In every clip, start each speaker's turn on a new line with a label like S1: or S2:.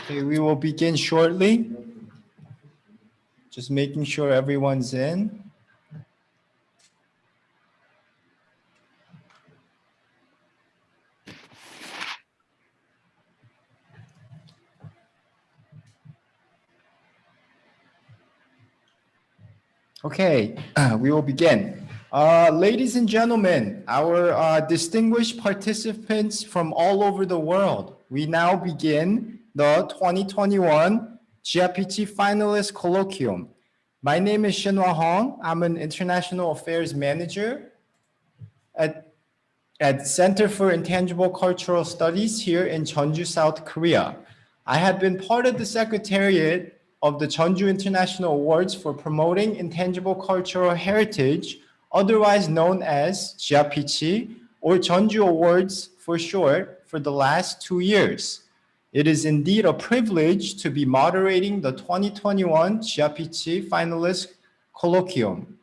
S1: Okay, we will begin shortly. Just making sure everyone's in. Okay, we will begin. Ladies and gentlemen, our distinguished participants from all over the world, we now begin the 2021 GIPT Finalist Colloquium. My name is Shinhwa Hong. I'm an International Affairs Manager at Center for Intangible Cultural Studies here in Jeonju, South Korea. I have been part of the Secretariat of the Jeonju International Awards for promoting intangible cultural heritage, otherwise known as GIPT, or Jeonju Awards for short, for the last 2 years. It is indeed a privilege to be moderating the 2021 GIPT Finalist Colloquium.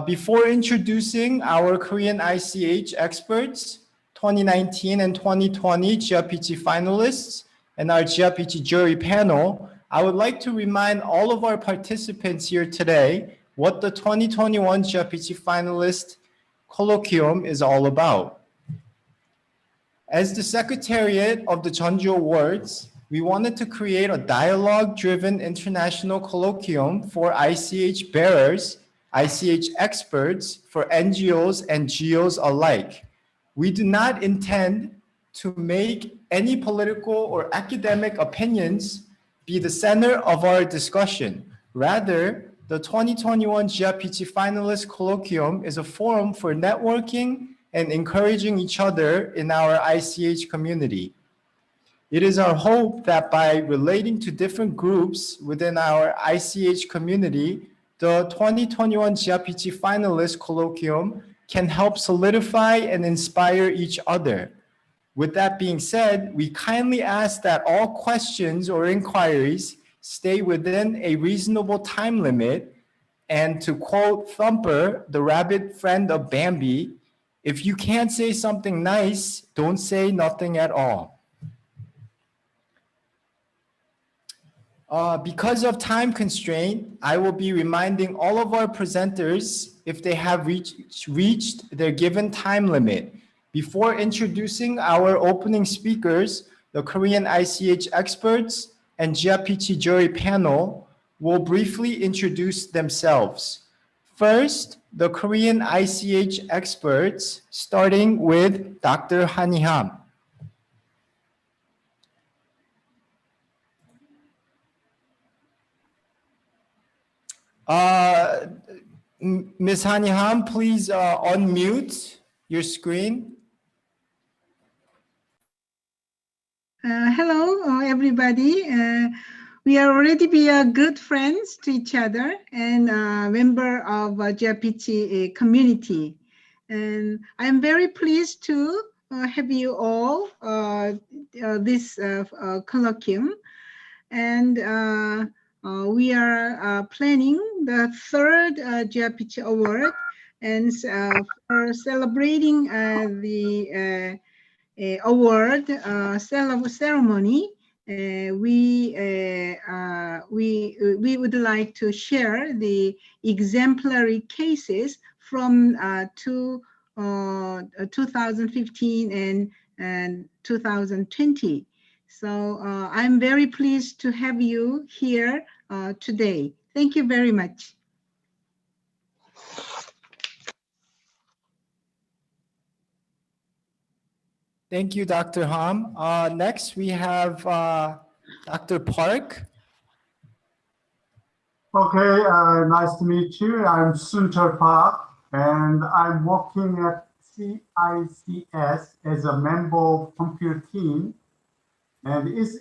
S1: Before introducing our Korean ICH experts, 2019 and 2020 GIPT finalists, and our GIPT jury panel, I would like to remind all of our participants here today what the 2021 GIPT Finalist Colloquium is all about. As the Secretariat of the Jeonju Awards, we wanted to create a dialogue-driven international colloquium for ICH bearers, ICH experts, for NGOs and GOs alike. We do not intend to make any political or academic opinions be the center of our discussion. Rather, the 2021 GIPT Finalist Colloquium is a forum for networking and encouraging each other in our ICH community. It is our hope that by relating to different groups within our ICH community, the 2021 GIPT Finalist Colloquium can help solidify and inspire each other. With that being said, we kindly ask that all questions or inquiries stay within a reasonable time limit, and to quote Thumper, the rabbit friend of Bambi, if you can't say something nice, don't say nothing at all. Because of time constraint, I will be reminding all of our presenters if they have reached their given time limit. Before introducing our opening speakers, the Korean ICH experts and GIPT jury panel will briefly introduce themselves. First, the Korean ICH experts, starting with Dr. Haniham. Ms. Haniham, please unmute your screen.
S2: Hello, everybody. We are already good friends to each other and member of GIPT community. And I'm very pleased to have you all this colloquium. And we are planning the third GIPT award, and for celebrating the award ceremony, we would like to share the exemplary cases from 2015 and 2020. So I'm very pleased to have you here today. Thank you very much.
S1: Thank you, Dr. Ham. Next, we have Dr. Park.
S3: Okay, nice to meet you. I'm Sunchar Park, and I'm working at CICS as a member of computer team. And it is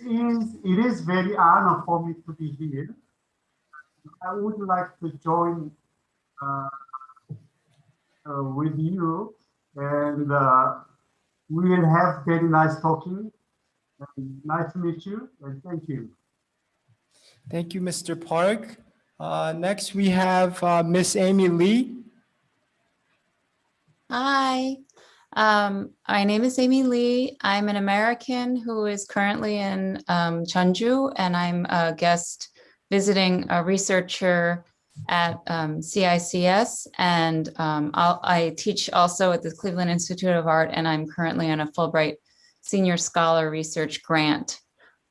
S3: very honor for me to be here. I would like to join with you, and we will have very nice talking. Nice to meet you, and thank you.
S1: Thank you, Mr. Park. Next, we have Miss Amy Lee.
S4: Hi, My name is Amy Lee. I'm an American who is currently in Jeonju, and I'm a guest visiting a researcher at CICS, and I teach also at the Cleveland Institute of Art, and I'm currently on a Fulbright Senior Scholar Research Grant.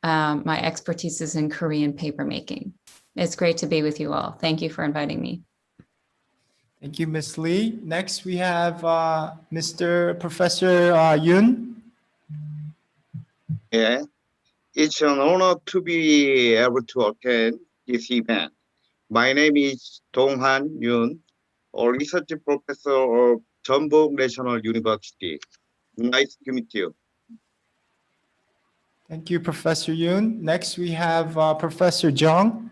S4: My expertise is in Korean papermaking. It's great to be with you all. Thank you for inviting me.
S1: Thank you, Ms. Lee. Next, we have Mr. Professor Yoon.
S5: Yeah, it's an honor to be able to attend this event. My name is Dong-han Yoon, a research professor of Jeonju National University. Nice to meet you.
S1: Thank you, Professor Yoon. Next, we have Professor Jung.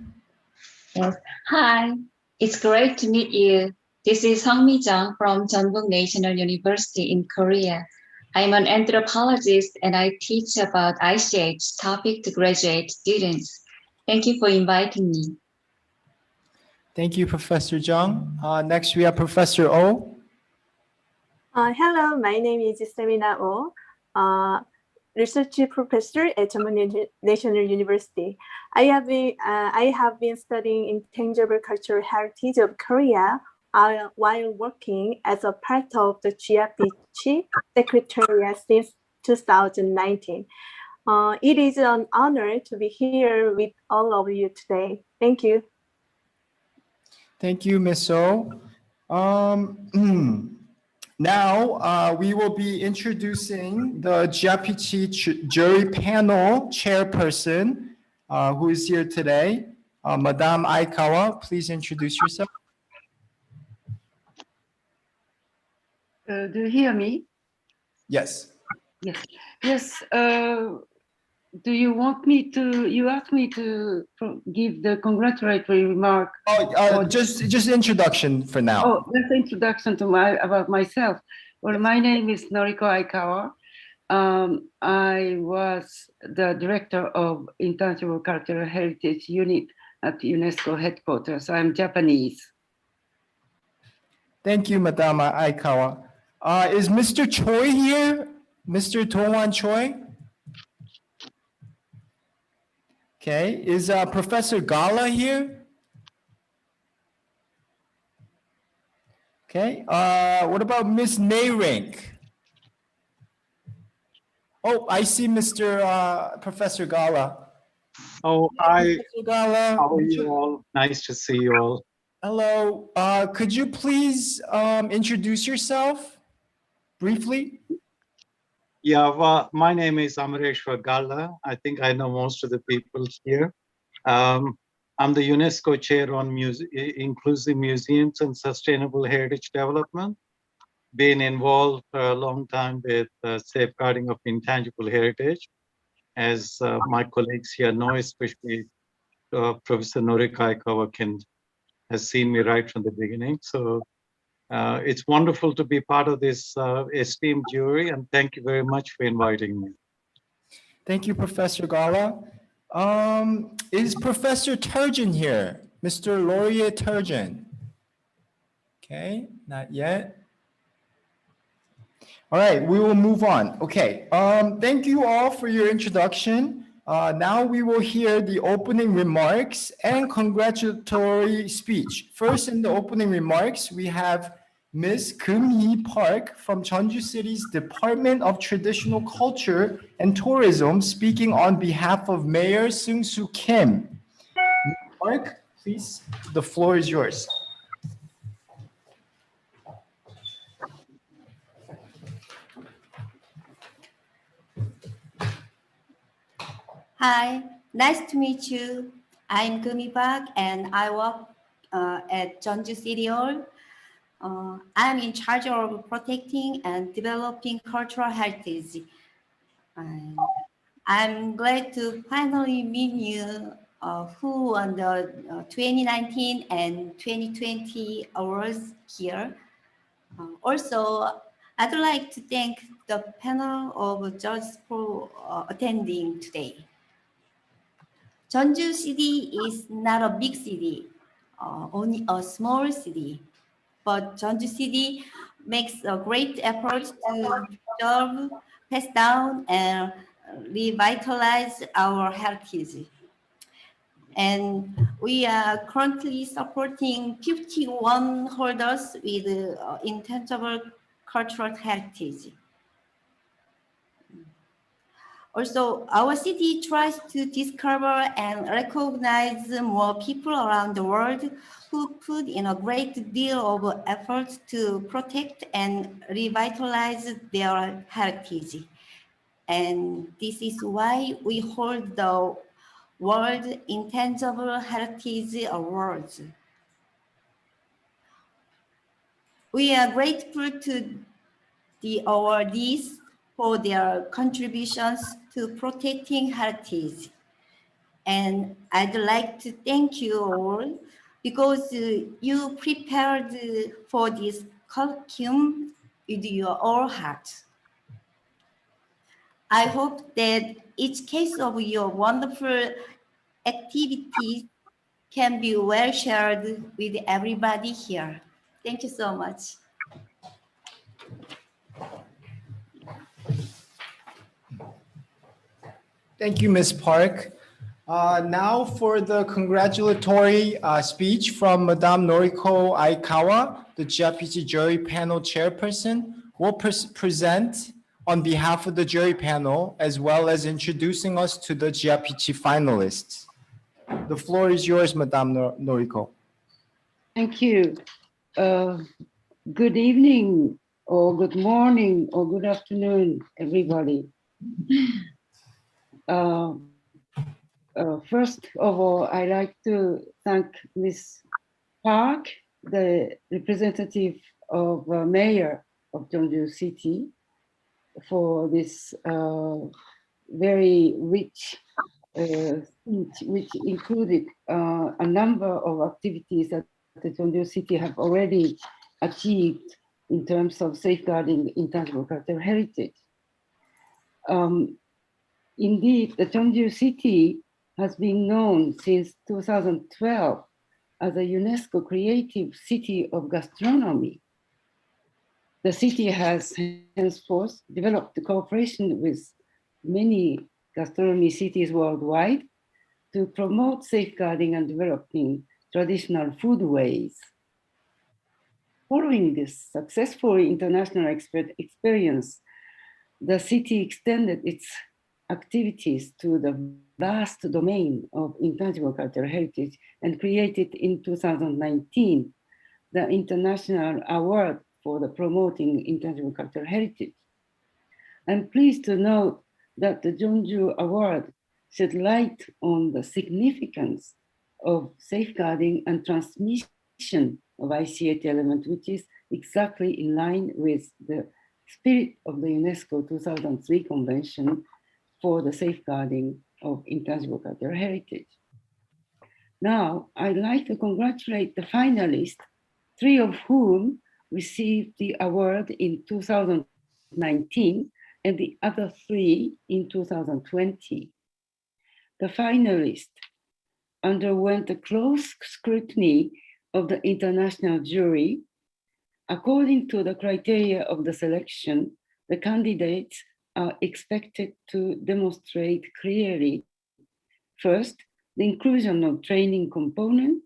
S6: Yes. Hi, it's great to meet you. This is Hong-mi Jung from Jeonju National University in Korea. I'm an anthropologist and I teach about ICH topic to graduate students. Thank you for inviting me.
S1: Thank you, Professor Jung. Next, we have Professor Oh.
S7: Hello, my name is Semina Oh, research professor at Jeonju National University. I have been studying intangible cultural heritage of Korea while working as a part of the GRPC Secretariat since 2019. It is an honor to be here with all of you today. Thank you.
S1: Thank you, Ms. Oh. Now, we will be introducing the GRPC jury panel chairperson who is here today. Madame Aikawa, please introduce yourself.
S8: Do you hear me?
S1: Yes.
S8: Yes. Yes. Do you want me to? You asked me to give the congratulatory remark.
S1: Just introduction for now.
S8: Oh, that's the introduction to about myself. Well, my name is Noriko Aikawa. I was the director of Intangible Cultural Heritage Unit at UNESCO headquarters. I'm Japanese.
S1: Thank you, Madame Aikawa. Is Mr. Choi here? Mr. Dong-hwan Choi? Okay, is Professor Gala here? Okay, what about Miss Nayrink? Oh, I see Mr. Professor Gala.
S9: Oh, hi.
S1: Professor Gala.
S9: How are you all? Nice to see you all.
S1: Hello. Could you please introduce yourself briefly?
S9: Yeah, well, my name is Amareshwar Galla. I think I know most of the people here. I'm the UNESCO chair on inclusive museums and sustainable heritage development. Been involved for a long time with safeguarding of intangible heritage. As my colleagues here know, especially Professor Noriko Aikawa has seen me right from the beginning. So it's wonderful to be part of this esteemed jury, and thank you very much for inviting me.
S1: Thank you, Professor Gala. Is Professor Turgeon here? Mr. Laurier Turgeon? Okay, not yet. All right, we will move on. Okay, thank you all for your introduction. Now we will hear the opening remarks and congratulatory speech. First, in the opening remarks, we have Ms. Keum-hee Park from Jeonju City's Department of Traditional Culture and Tourism speaking on behalf of Mayor Seung-soo Kim. Ms. Park, please, the floor is yours.
S10: Hi, nice to meet you. I'm Keum-hee Park and I work at Jeonju City Hall. I'm in charge of protecting and developing cultural heritage. I'm glad to finally meet you who won the 2019 and 2020 awards here. Also, I'd like to thank the panel of judges for attending today. Jeonju City is not a big city, only a small city. But Jeonju City makes a great effort to preserve, pass down, and revitalize our heritage. And we are currently supporting 51 holders with intangible cultural heritage. Also, our city tries to discover and recognize more people around the world who put in a great deal of effort to protect and revitalize their heritage. And this is why we hold the World Intangible Heritage Awards. We are grateful to the awardees for their contributions to protecting heritage. And I'd like to thank you all because you prepared for this colloquium with your whole heart. I hope that each case of your wonderful activities can be well shared with everybody here. Thank you so much.
S1: Thank you, Ms. Park. Now for the congratulatory speech from Madame Noriko Aikawa, the Deputy Jury Panel Chairperson, will present on behalf of the jury panel, as well as introducing us to the GRPC finalists. The floor is yours, Madame Noriko.
S8: Thank you. Good evening, or good morning, or good afternoon, everybody. First of all, I'd like to thank Ms. Park, the representative of Mayor of Jeonju City, for this very rich speech, which included a number of activities that the Jeonju City have already achieved in terms of safeguarding intangible cultural heritage. Indeed, the Jeonju City has been known since 2012 as a UNESCO Creative City of Gastronomy. The city has henceforth developed cooperation with many gastronomy cities worldwide to promote safeguarding and developing traditional foodways. Following this successful international experience, the city extended its activities to the vast domain of intangible cultural heritage and created in 2019 the International Award for the Promoting Intangible Cultural Heritage. I'm pleased to note that the Jeonju Award shed light on the significance of safeguarding and transmission of ICH element, which is exactly in line with the spirit of the UNESCO 2003 Convention for the safeguarding of intangible cultural heritage. Now, I'd like to congratulate the finalists, 3 of whom received the award in 2019 and the other 3 in 2020. The finalists underwent a close scrutiny of the international jury. According to the criteria of the selection, the candidates are expected to demonstrate clearly, first, the inclusion of training component,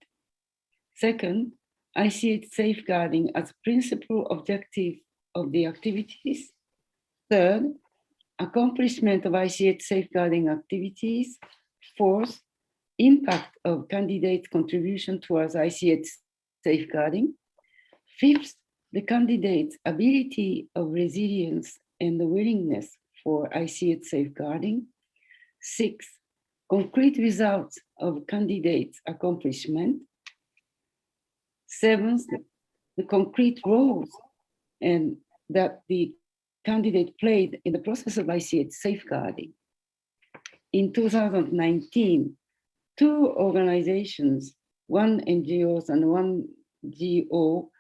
S8: second, ICH safeguarding as principal objective of the activities, third, accomplishment of ICH safeguarding activities, fourth, impact of candidates' contribution towards ICH safeguarding, fifth, the candidate's ability of resilience and the willingness for ICH safeguarding, sixth, concrete results of candidates' accomplishment, seventh, the concrete roles and that the candidate played in the process of ICH safeguarding. In 2019, 2 organizations, 1 NGO and 1 GO,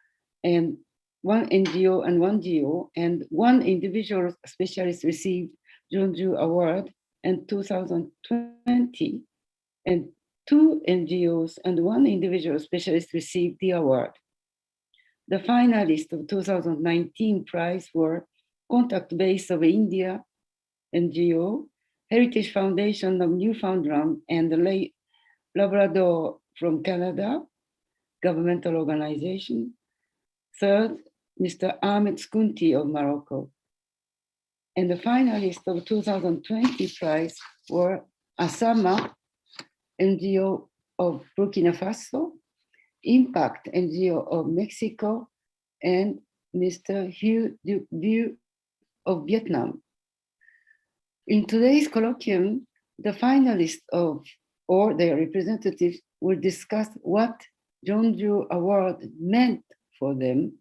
S8: and 1 NGO and 1 GO, and 1 individual specialist received Jeonju Award in 2020, and 2 NGOs and 1 individual specialist received the award. The finalists of 2019 prize were Contact Base of India, NGO, Heritage Foundation of Newfoundland, and the Labrador from Canada, governmental organization. Third, Mr. Ahmed Skunti of Morocco. And the finalists of 2020 prize were Asama, NGO of Burkina Faso, Impact NGO of Mexico, and Mr. Hugh Duc of Vietnam. In today's colloquium, the finalists or their representatives will discuss what Jeonju Award meant for them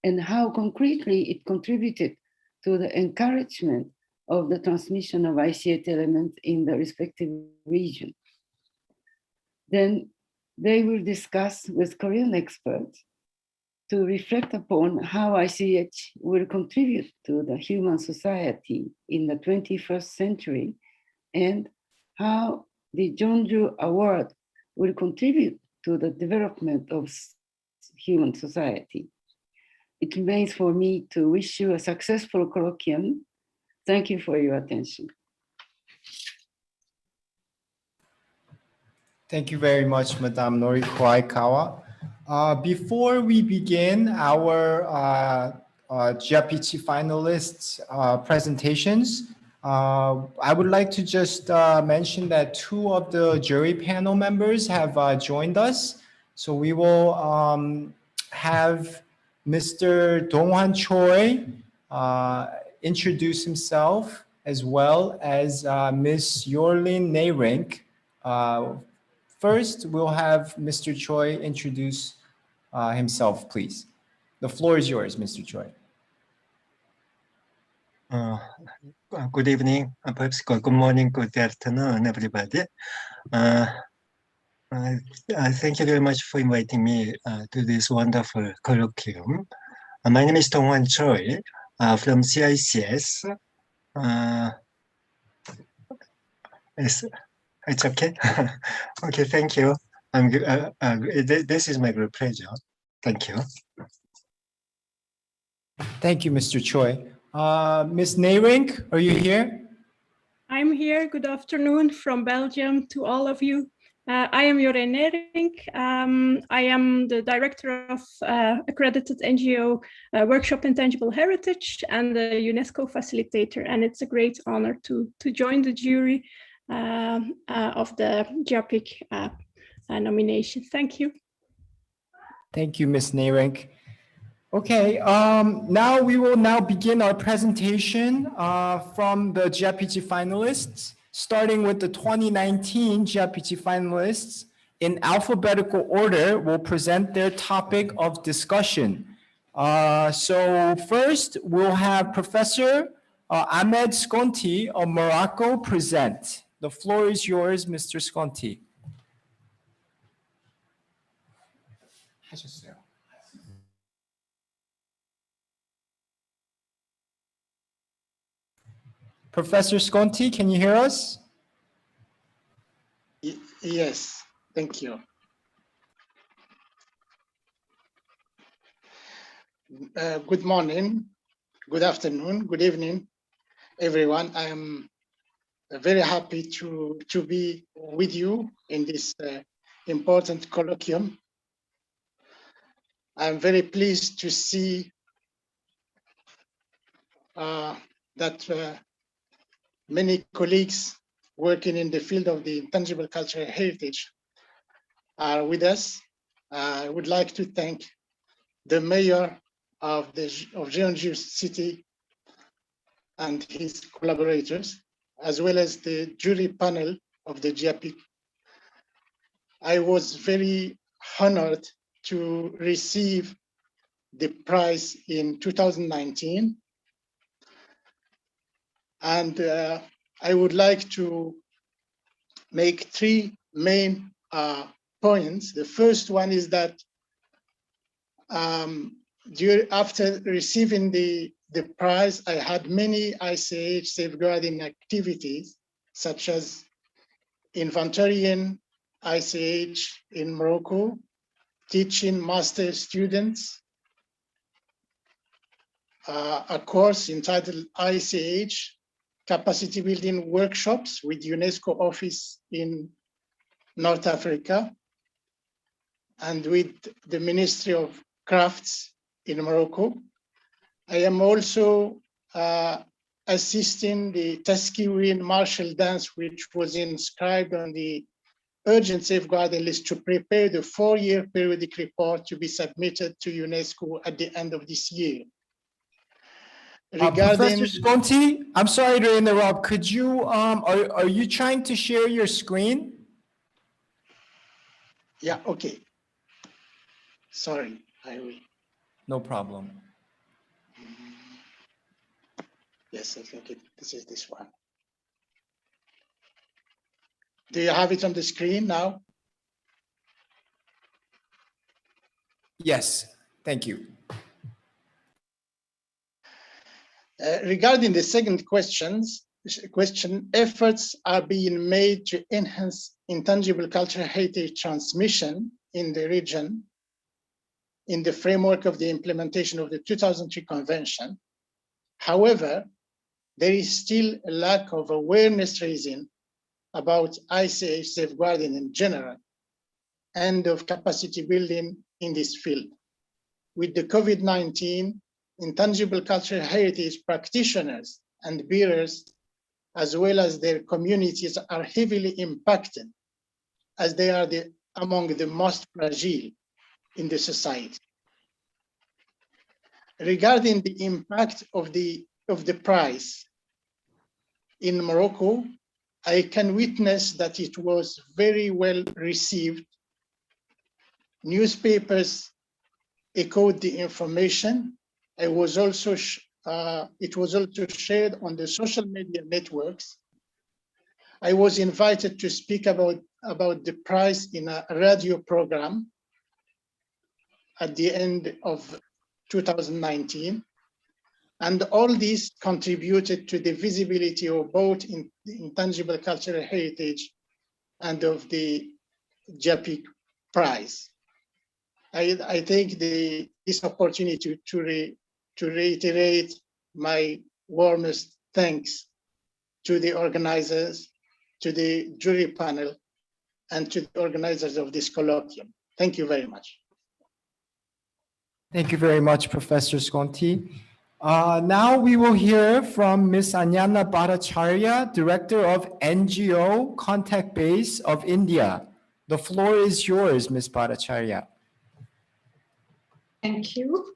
S8: and how concretely it contributed to the encouragement of the transmission of ICT elements in the respective region. Then they will discuss with Korean experts to reflect upon how ICH will contribute to the human society in the 21st century and how the Jeonju Award will contribute to the development of human society. It remains for me to wish you a successful colloquium. Thank you for your attention.
S1: Thank you very much, Madame Noriko Aikawa. Before we begin our GPT finalists presentations, I would like to just mention that two of the jury panel members have joined us. So we will have Mr. Dong-hwan Choi introduce himself, as well as Ms. Yorlin Nayrink. First, we'll have Mr. Choi introduce himself, please. The floor is yours, Mr. Choi.
S11: Good evening, perhaps good morning, good afternoon, everybody. Thank you very much for inviting me to this wonderful colloquium. My name is Dong-hwan Choi from CICS. It's okay. Okay, thank you. This is my great pleasure. Thank you.
S1: Thank you, Mr. Choi. Ms. Nayrink, are you here?
S12: I'm here. Good afternoon from Belgium to all of you. I am Yorlin Nayrink. I am the director of accredited NGO Workshop Intangible Heritage and the UNESCO facilitator. And it's a great honor to join the jury of the JAPIC nomination. Thank you.
S1: Thank you, Ms. Nayrink. Okay, now we will begin our presentation from the GPT finalists, starting with the 2019 GPT finalists. In alphabetical order, will present their topic of discussion. So first, we'll have Professor Ahmed Skonti of Morocco present. The floor is yours, Mr. Skonti. Professor Skonti, can you hear us?
S13: Yes, thank you. Good morning, good afternoon, good evening, everyone. I am very happy to be with you in this important colloquium. I'm very pleased to see that many colleagues working in the field of the intangible cultural heritage are with us. I would like to thank the mayor of Jeonju city and his collaborators, as well as the jury panel of the JAPIC. I was very honored to receive the prize in 2019. And I would like to make three main points. The first one is that after receiving the prize, I had many ICH safeguarding activities, such as inventorying ICH in Morocco, teaching master students a course entitled ICH Capacity Building Workshops with UNESCO office in North Africa and with the Ministry of Crafts in Morocco. I am also assisting the Taskiwin martial dance, which was inscribed on the urgent safeguarding list to prepare the 4-year periodic report to be submitted to UNESCO at the end of this year. Regarding
S1: Professor Sconti, I'm sorry to interrupt. Could you, are you trying to share your screen?
S13: Yeah, okay. Sorry, I will.
S1: No problem.
S13: Yes, I think this is this one. Do you have it on the screen now?
S1: Yes, thank you.
S13: Regarding the second question, efforts are being made to enhance intangible cultural heritage transmission in the region in the framework of the implementation of the 2003 Convention. However, there is still a lack of awareness raising about ICH safeguarding in general and of capacity building in this field. With the COVID-19, intangible cultural heritage practitioners and bearers, as well as their communities, are heavily impacted as they are among the most fragile in the society. Regarding the impact of the prize in Morocco, I can witness that it was very well received. Newspapers echoed the information. It was also shared on the social media networks. I was invited to speak about the prize in a radio program at the end of 2019. And all this contributed to the visibility of both in intangible cultural heritage and of the JAPIC prize. I think this opportunity to reiterate my warmest thanks to the organizers, to the jury panel, and to the organizers of this colloquium. Thank you very much.
S1: Thank you very much, Professor Sconti. Now we will hear from Ms. Anyana Bhattacharya, Director of NGO Contact Base of India. The floor is yours, Ms. Bhattacharya.
S14: Thank you.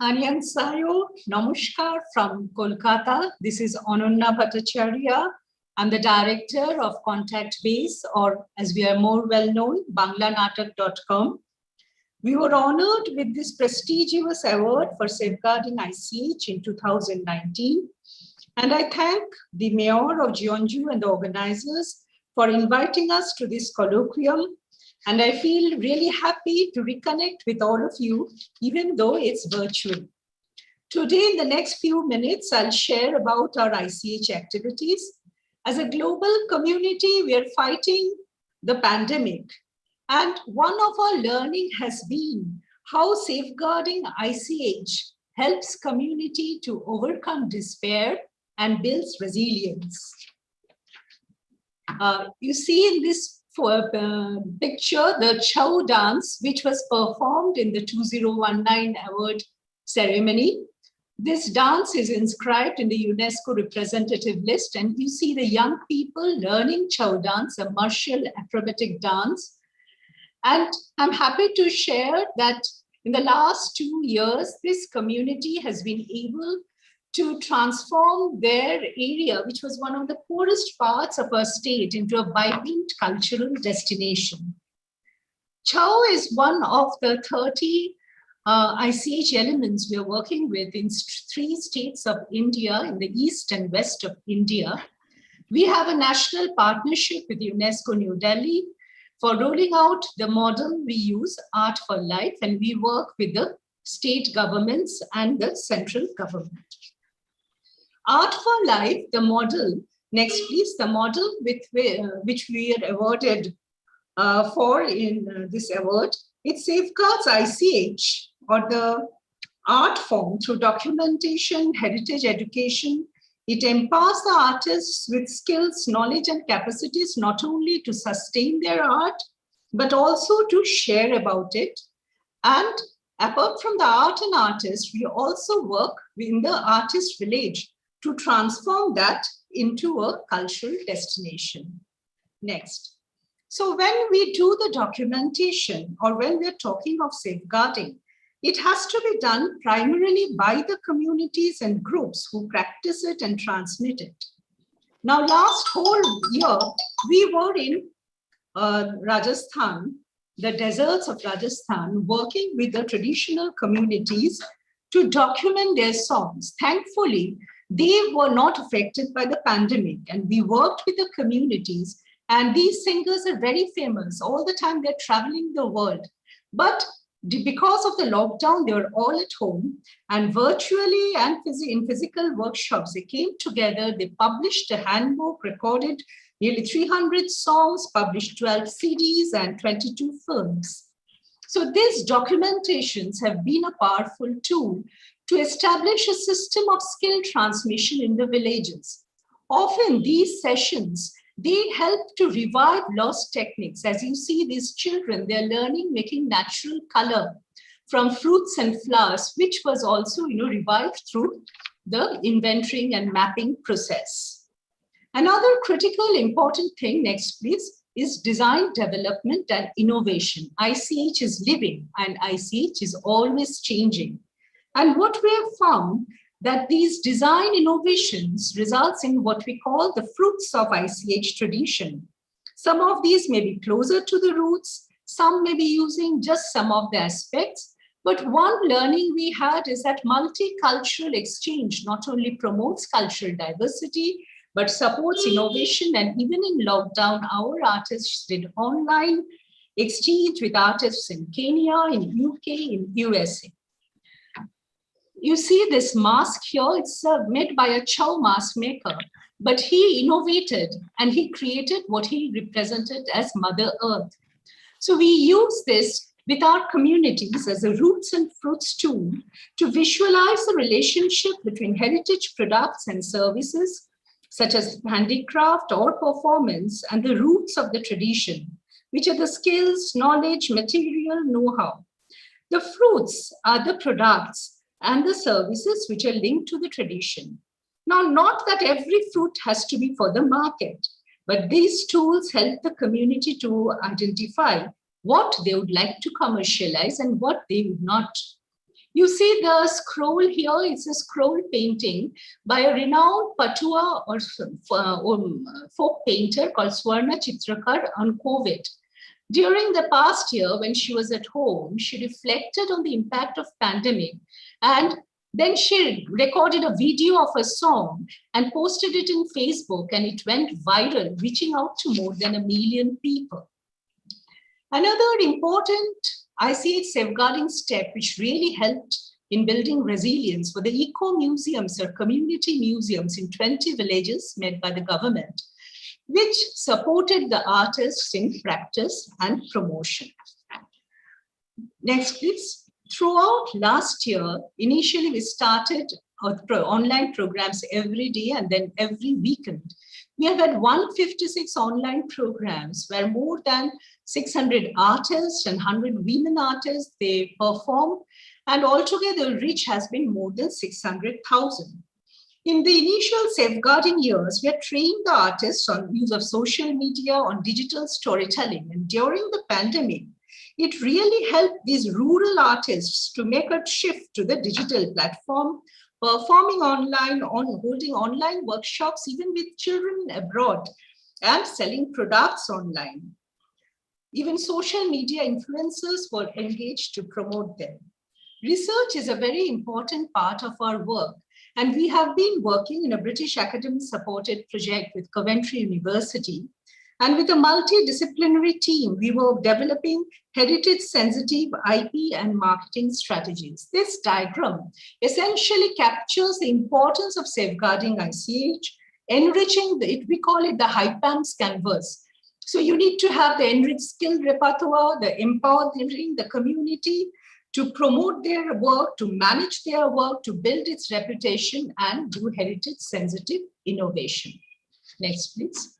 S14: Annyeonghaseyo, namaskar from Kolkata. This is Ananya Bhattacharya. I'm the director of Contact Base, or as we are more well known, banglanatak.com. We were honored with this prestigious award for safeguarding ICH in 2019. And I thank the mayor of Jeonju and the organizers for inviting us to this colloquium. And I feel really happy to reconnect with all of you, even though it's virtual. Today, in the next few minutes, I'll share about our ICH activities. As a global community, we are fighting the pandemic. And one of our learning has been how safeguarding ICH helps community to overcome despair and builds resilience. You see in this picture, the Chow dance, which was performed in the 2019 award ceremony. This dance is inscribed in the UNESCO representative list, and you see the young people learning Chow dance, a martial acrobatic dance. And I'm happy to share that in the last 2 years, this community has been able to transform their area, which was one of the poorest parts of our state, into a vibrant cultural destination. Chow is one of the 30 ICH elements we are working with in 3 states of India, in the east and west of India. We have a national partnership with UNESCO New Delhi for rolling out the model we use, Art for Life, and we work with the state governments and the central government. Art for Life, the model, next please, the model which we are awarded for in this award It safeguards ICH, or the art form, through documentation, heritage education. It empowers the artists with skills, knowledge, and capacities, not only to sustain their art, but also to share about it. And apart from the art and artists, we also work in the artist village to transform that into a cultural destination. Next. So when we do the documentation, or when we're talking of safeguarding, it has to be done primarily by the communities and groups who practice it and transmit it. Now, last whole year, we were in Rajasthan, the deserts of Rajasthan, working with the traditional communities to document their songs. Thankfully, they were not affected by the pandemic, and we worked with the communities, and these singers are very famous. All the time they're traveling the world. But because of the lockdown, they were all at home, and virtually and in physical workshops, they came together, they published a handbook, recorded nearly 300 songs, published 12 CDs and 22 films. So these documentations have been a powerful tool to establish a system of skill transmission in the villages. Often these sessions, they help to revive lost techniques. As you see, these children, they're learning making natural color from fruits and flowers, which was also revived through the inventorying and mapping process. Another critical important thing, next please, is design development and innovation. ICH is living and ICH is always changing. And what we have found that these design innovations results in what we call the fruits of ICH tradition. Some of these may be closer to the roots, some may be using just some of the aspects, but one learning we had is that multicultural exchange not only promotes cultural diversity, but supports innovation. And even in lockdown, our artists did online exchange with artists in Kenya, in UK, in USA. You see this mask here, it's made by a Chow mask maker, but he innovated and he created what he represented as Mother Earth. So we use this with our communities as a roots and fruits tool to visualize the relationship between heritage products and services, such as handicraft or performance, and the roots of the tradition, which are the skills, knowledge, material, know-how. The fruits are the products and the services which are linked to the tradition. Now, not that every fruit has to be for the market, but these tools help the community to identify what they would like to commercialize and what they would not. You see the scroll here, it's a scroll painting by a renowned Patua or folk painter called Swarna Chitrakar on COVID. During the past year, when she was at home, she reflected on the impact of pandemic, and then she recorded a video of a song and posted it in Facebook, and it went viral, reaching out to more than 1 million people. Another important ICH safeguarding step, which really helped in building resilience, were the eco-museums or community museums in 20 villages made by the government, which supported the artists in practice and promotion. Next, please. Throughout last year, initially we started online programs every day and then every weekend. We have had 156 online programs where more than 600 artists and 100 women artists, they perform, and altogether the reach has been more than 600,000. In the initial safeguarding years, we had trained the artists on use of social media, on digital storytelling. And during the pandemic, it really helped these rural artists to make a shift to the digital platform, performing online, holding online workshops, even with children abroad, and selling products online. Even social media influencers were engaged to promote them. Research is a very important part of our work. And we have been working in a British Academy-supported project with Coventry University. And with a multidisciplinary team, we were developing heritage-sensitive IP and marketing strategies. This diagram essentially captures the importance of safeguarding ICH, enriching it, we call it the HIPAMS canvas. So you need to have the enriched skill repertoire, the empowering the community to promote their work, to manage their work, to build its reputation and do heritage-sensitive innovation. Next, please.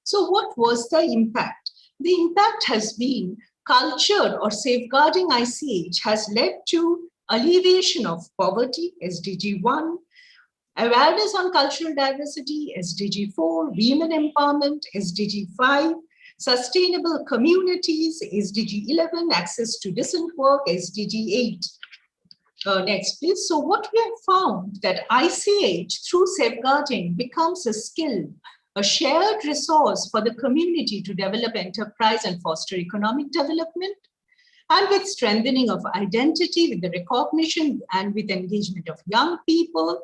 S14: So what was the impact? The impact has been culture or safeguarding ICH has led to alleviation of poverty, SDG 1, awareness on cultural diversity, SDG 4, women empowerment, SDG 5, sustainable communities, SDG 11, access to decent work, SDG 8. Next, please. So what we have found that ICH through safeguarding becomes a skill, a shared resource for the community to develop enterprise and foster economic development. And with strengthening of identity, with the recognition and with engagement of young people,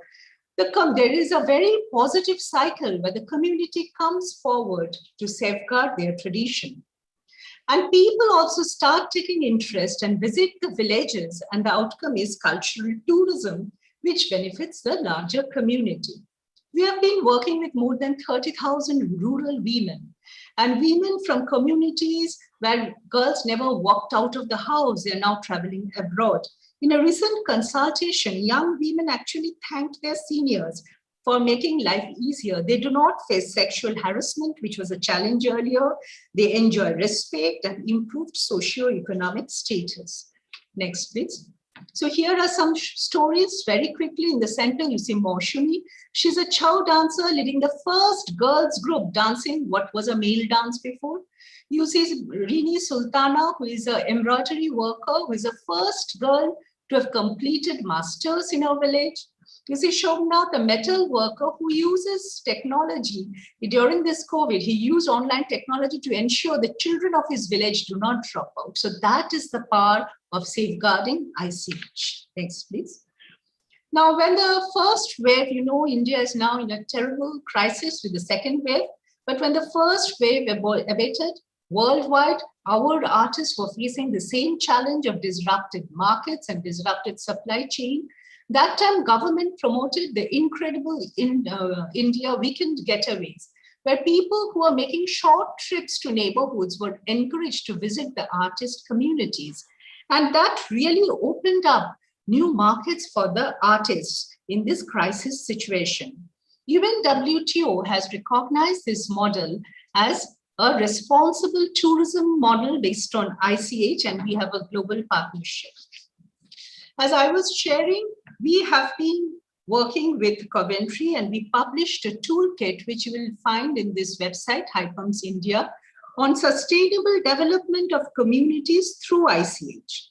S14: there is a very positive cycle where the community comes forward to safeguard their tradition. And people also start taking interest and visit the villages, and the outcome is cultural tourism, which benefits the larger community. We have been working with more than 30,000 rural women, and women from communities where girls never walked out of the house, they are now traveling abroad. In a recent consultation, young women actually thanked their seniors for making life easier. They do not face sexual harassment, which was a challenge earlier. They enjoy respect and improved socio-economic status. Next, please. So here are some stories very quickly. In the center, you see Moshumi. She's a chow dancer leading the first girls group dancing what was a male dance before. You see Rini Sultana, who is an embroidery worker, who is the first girl to have completed masters in our village. You see Shomnath, a metal worker who uses technology. During this COVID, he used online technology to ensure the children of his village do not drop out. So that is the power of safeguarding ICH. Next, please. Now, when the first wave, you know, India is now in a terrible crisis with the second wave. But when the first wave abated, worldwide, our artists were facing the same challenge of disrupted markets and disrupted supply chain. That time, government promoted the incredible India weekend getaways, where people who are making short trips to neighborhoods were encouraged to visit the artist communities. And that really opened up new markets for the artists in this crisis situation. Even WTO has recognized this model as a responsible tourism model based on ICH, and we have a global partnership. As I was sharing, we have been working with Coventry, and we published a toolkit, which you will find in this website, HIPAMS India, on sustainable development of communities through ICH.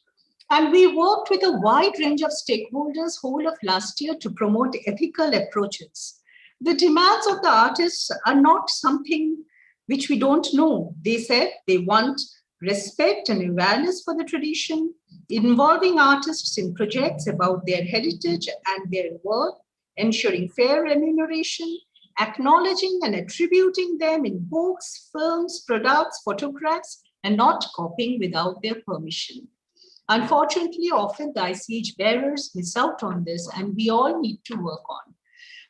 S14: And we worked with a wide range of stakeholders whole of last year to promote ethical approaches. The demands of the artists are not something which we don't know. They said they want respect and awareness for the tradition, involving artists in projects about their heritage and their work, ensuring fair remuneration, acknowledging and attributing them in books, films, products, photographs, and not copying without their permission. Unfortunately, often the ICH bearers miss out on this, and we all need to work on.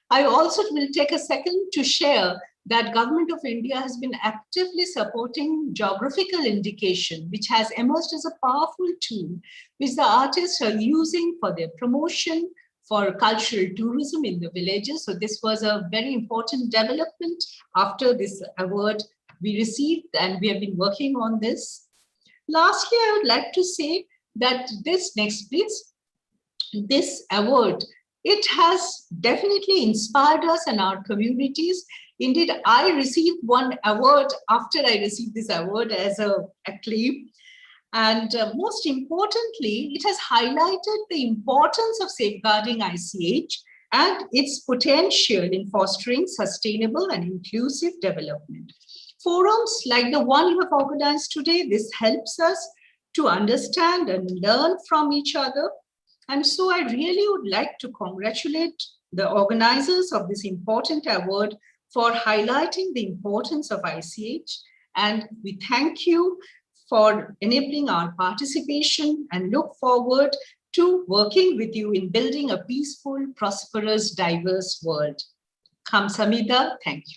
S14: I also will take a second to share that Government of India has been actively supporting geographical indication, which has emerged as a powerful tool, which the artists are using for their promotion, for cultural tourism in the villages. So this was a very important development after this award we received, and we have been working on this. Lastly, I would like to say that this, next please, this award, it has definitely inspired us and our communities. Indeed, I received one award after I received this award as an acclaim. And most importantly, it has highlighted the importance of safeguarding ICH and its potential in fostering sustainable and inclusive development. Forums like the one you have organized today, this helps us to understand and learn from each other. And so I really would like to congratulate the organizers of this important award for highlighting the importance of ICH. And we thank you for enabling our participation and look forward to working with you in building a peaceful, prosperous, diverse world. Kamsamida, thank you.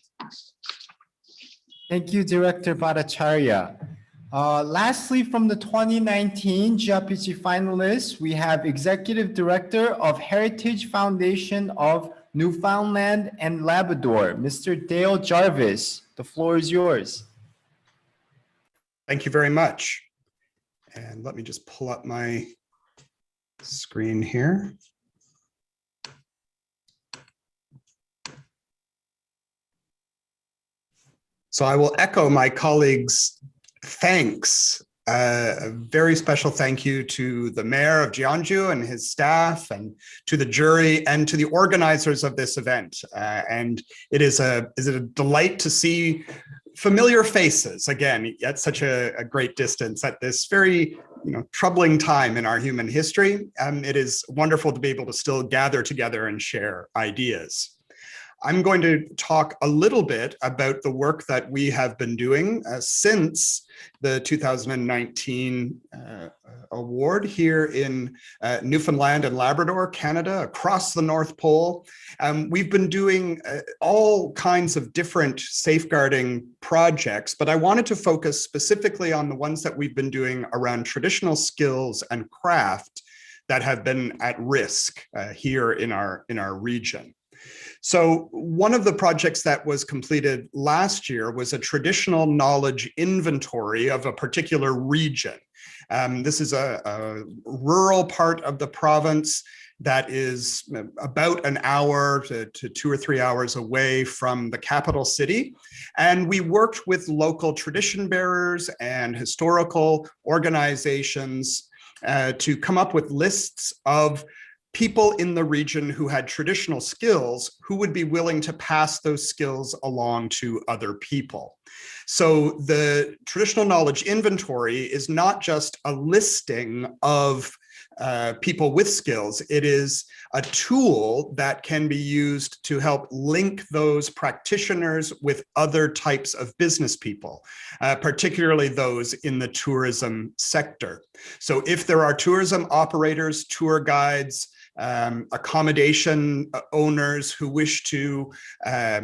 S1: Thank you, Director Bhattacharya. Lastly, from the 2019 GRPG finalists, we have Executive Director of Heritage Foundation of Newfoundland and Labrador, Mr. Dale Jarvis. The floor is yours.
S15: Thank you very much. And let me just pull up my screen here. So I will echo my colleagues' thanks. A very special thank you to the mayor of Jeonju and his staff, and to the jury and to the organizers of this event. And it is a delight to see familiar faces again at such a great distance at this very troubling time in our human history. It is wonderful to be able to still gather together and share ideas. I'm going to talk a little bit about the work that we have been doing since the 2019 award here in Newfoundland and Labrador, Canada, across the North Pole. We've been doing all kinds of different safeguarding projects, but I wanted to focus specifically on the ones that we've been doing around traditional skills and craft that have been at risk here in our region. So one of the projects that was completed last year was a traditional knowledge inventory of a particular region. This is a rural part of the province that is about an hour to 2 or 3 hours away from the capital city. And we worked with local tradition bearers and historical organizations to come up with lists of people in the region who had traditional skills who would be willing to pass those skills along to other people. So the traditional knowledge inventory is not just a listing of people with skills. It is a tool that can be used to help link those practitioners with other types of business people, particularly those in the tourism sector. So if there are tourism operators, tour guides, accommodation owners who wish to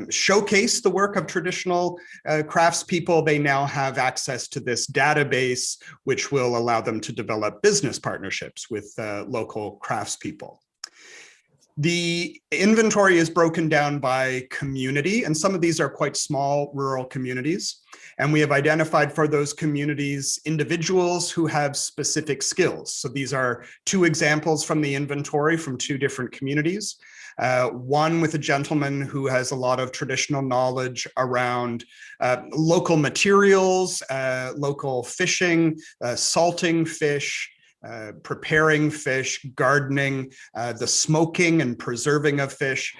S15: showcase the work of traditional craftspeople, they now have access to this database, which will allow them to develop business partnerships with local craftspeople. The inventory is broken down by community, and some of these are quite small rural communities. And we have identified for those communities individuals who have specific skills. So these are 2 examples from the inventory from 2 different communities. One with a gentleman who has a lot of traditional knowledge around local materials, local fishing, salting fish, preparing fish, gardening, the smoking and preserving of fish,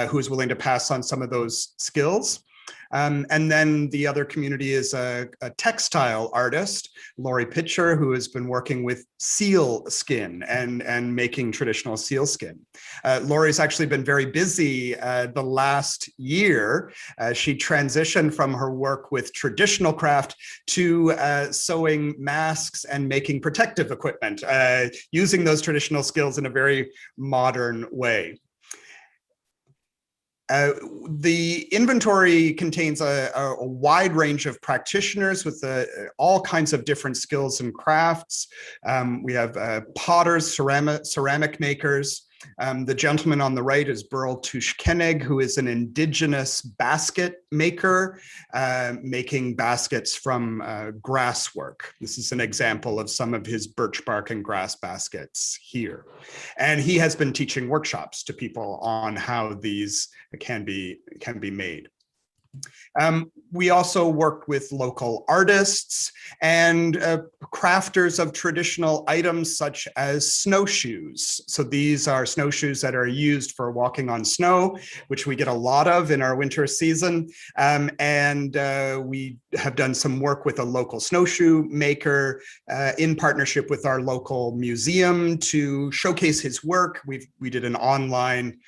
S15: who is willing to pass on some of those skills. And then the other community is a textile artist, Lori Pitcher, who has been working with seal skin and making traditional seal skin. Lori's actually been very busy the last year. She transitioned from her work with traditional craft to sewing masks and making protective equipment, using those traditional skills in a very modern way. The inventory contains a wide range of practitioners with all kinds of different skills and crafts. We have potters, ceramic makers. The gentleman on the right is Burl Tushkeneg, who is an indigenous basket maker, making baskets from grass work. This is an example of some of his birch bark and grass baskets here. And he has been teaching workshops to people on how these can be made. We also worked with local artists and crafters of traditional items such as snowshoes. So these are snowshoes that are used for walking on snow, which we get a lot of in our winter season. We have done some work with a local snowshoe maker in partnership with our local museum to showcase his work. We did an online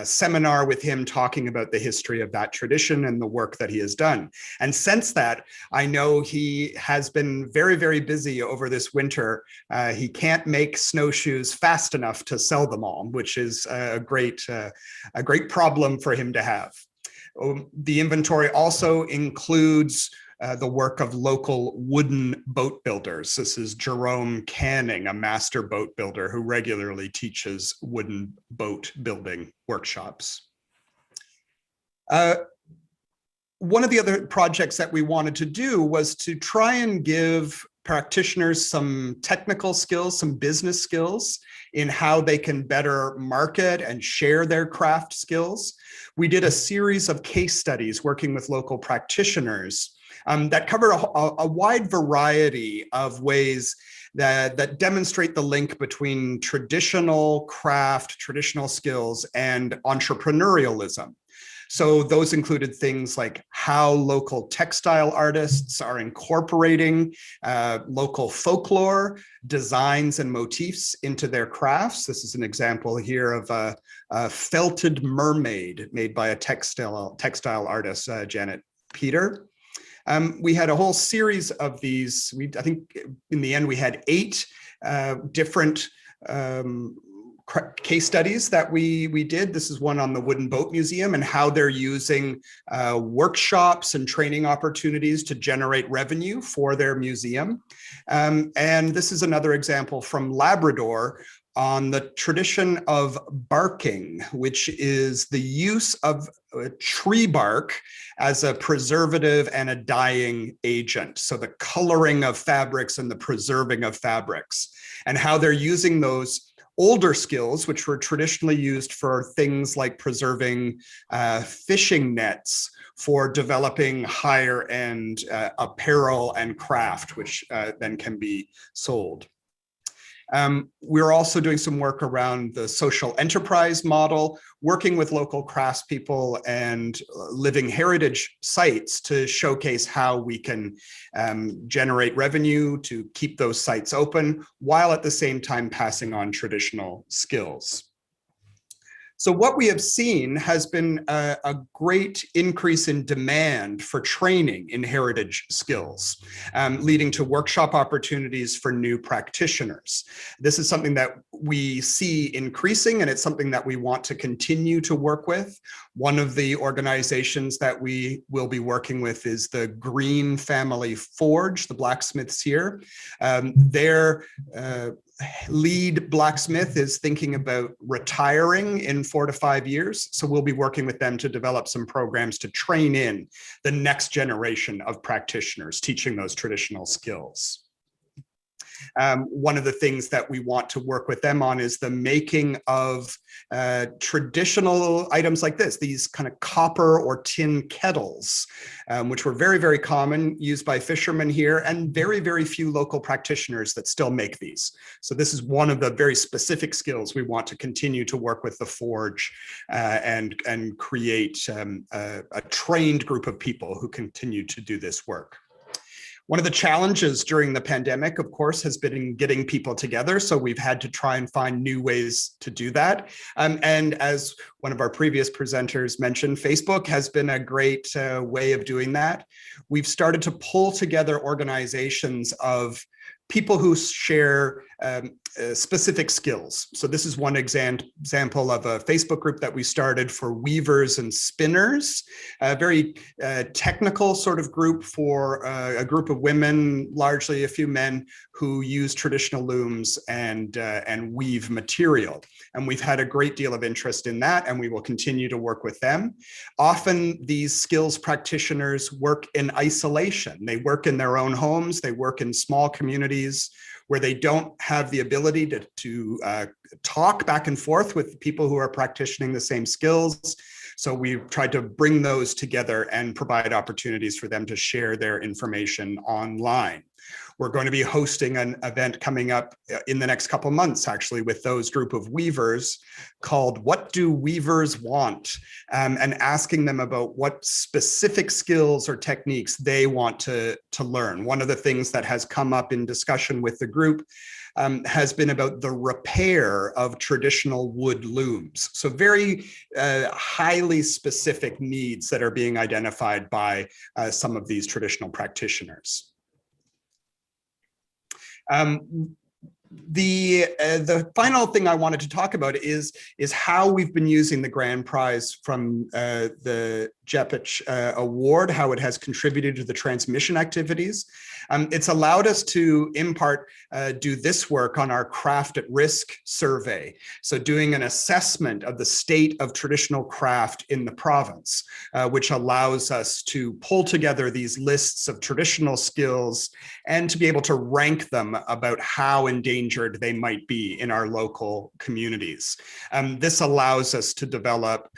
S15: seminar with him talking about the history of that tradition and the work that he has done. And since that, I know he has been very, very busy over this winter. He can't make snowshoes fast enough to sell them all, which is a great problem for him to have. The inventory also includes the work of local wooden boat builders. This is Jerome Canning, a master boat builder who regularly teaches wooden boat building workshops. One of the other projects that we wanted to do was to try and give practitioners some technical skills, some business skills in how they can better market and share their craft skills. We did a series of case studies working with local practitioners that cover a wide variety of ways that demonstrate the link between traditional craft, traditional skills, and entrepreneurialism. So those included things like how local textile artists are incorporating local folklore, designs, and motifs into their crafts. This is an example here of a felted mermaid made by a textile artist, Janet Peter. We had a whole series of these. I think in the end we had 8 different case studies that we did. This is one on the Wooden Boat Museum and how they're using workshops and training opportunities to generate revenue for their museum. And this is another example from Labrador on the tradition of barking, which is the use of tree bark as a preservative and a dyeing agent. So the coloring of fabrics and the preserving of fabrics, and how they're using those older skills, which were traditionally used for things like preserving fishing nets, for developing higher end apparel and craft, which then can be sold. We're also doing some work around the social enterprise model, working with local craftspeople and living heritage sites to showcase how we can generate revenue to keep those sites open, while at the same time passing on traditional skills. So what we have seen has been a great increase in demand for training in heritage skills, leading to workshop opportunities for new practitioners. This is something that we see increasing, and it's something that we want to continue to work with. One of the organizations that we will be working with is the Green Family Forge, the blacksmiths here. Their lead blacksmith is thinking about retiring in 4 to 5 years. So we'll be working with them to develop some programs to train in the next generation of practitioners, teaching those traditional skills. One of the things that we want to work with them on is the making of traditional items like this, these kind of copper or tin kettles, which were very, very common, used by fishermen here, and very, very few local practitioners that still make these. So this is one of the very specific skills we want to continue to work with the Forge and create a trained group of people who continue to do this work. One of the challenges during the pandemic, of course, has been getting people together. So we've had to try and find new ways to do that. And as one of our previous presenters mentioned, Facebook has been a great way of doing that. We've started to pull together organizations of people who share specific skills. So this is one example of a Facebook group that we started for weavers and spinners, a very technical sort of group for a group of women, largely a few men, who use traditional looms and weave material. And we've had a great deal of interest in that, and we will continue to work with them. Often these skills practitioners work in isolation. They work in their own homes, they work in small communities where they don't have the ability to talk back and forth with people who are practicing the same skills. So we've tried to bring those together and provide opportunities for them to share their information online. We're going to be hosting an event coming up in the next couple of months, actually, with those group of weavers called What Do Weavers Want? And asking them about what specific skills or techniques they want to learn. One of the things that has come up in discussion with the group has been about the repair of traditional wood looms. So very highly specific needs that are being identified by some of these traditional practitioners. The final thing I wanted to talk about is how we've been using the grand prize from the Jepich Award, how it has contributed to the transmission activities. It's allowed us to, in part, do this work on our craft at risk survey. So doing an assessment of the state of traditional craft in the province, which allows us to pull together these lists of traditional skills and to be able to rank them about how endangered they might be in our local communities. This allows us to develop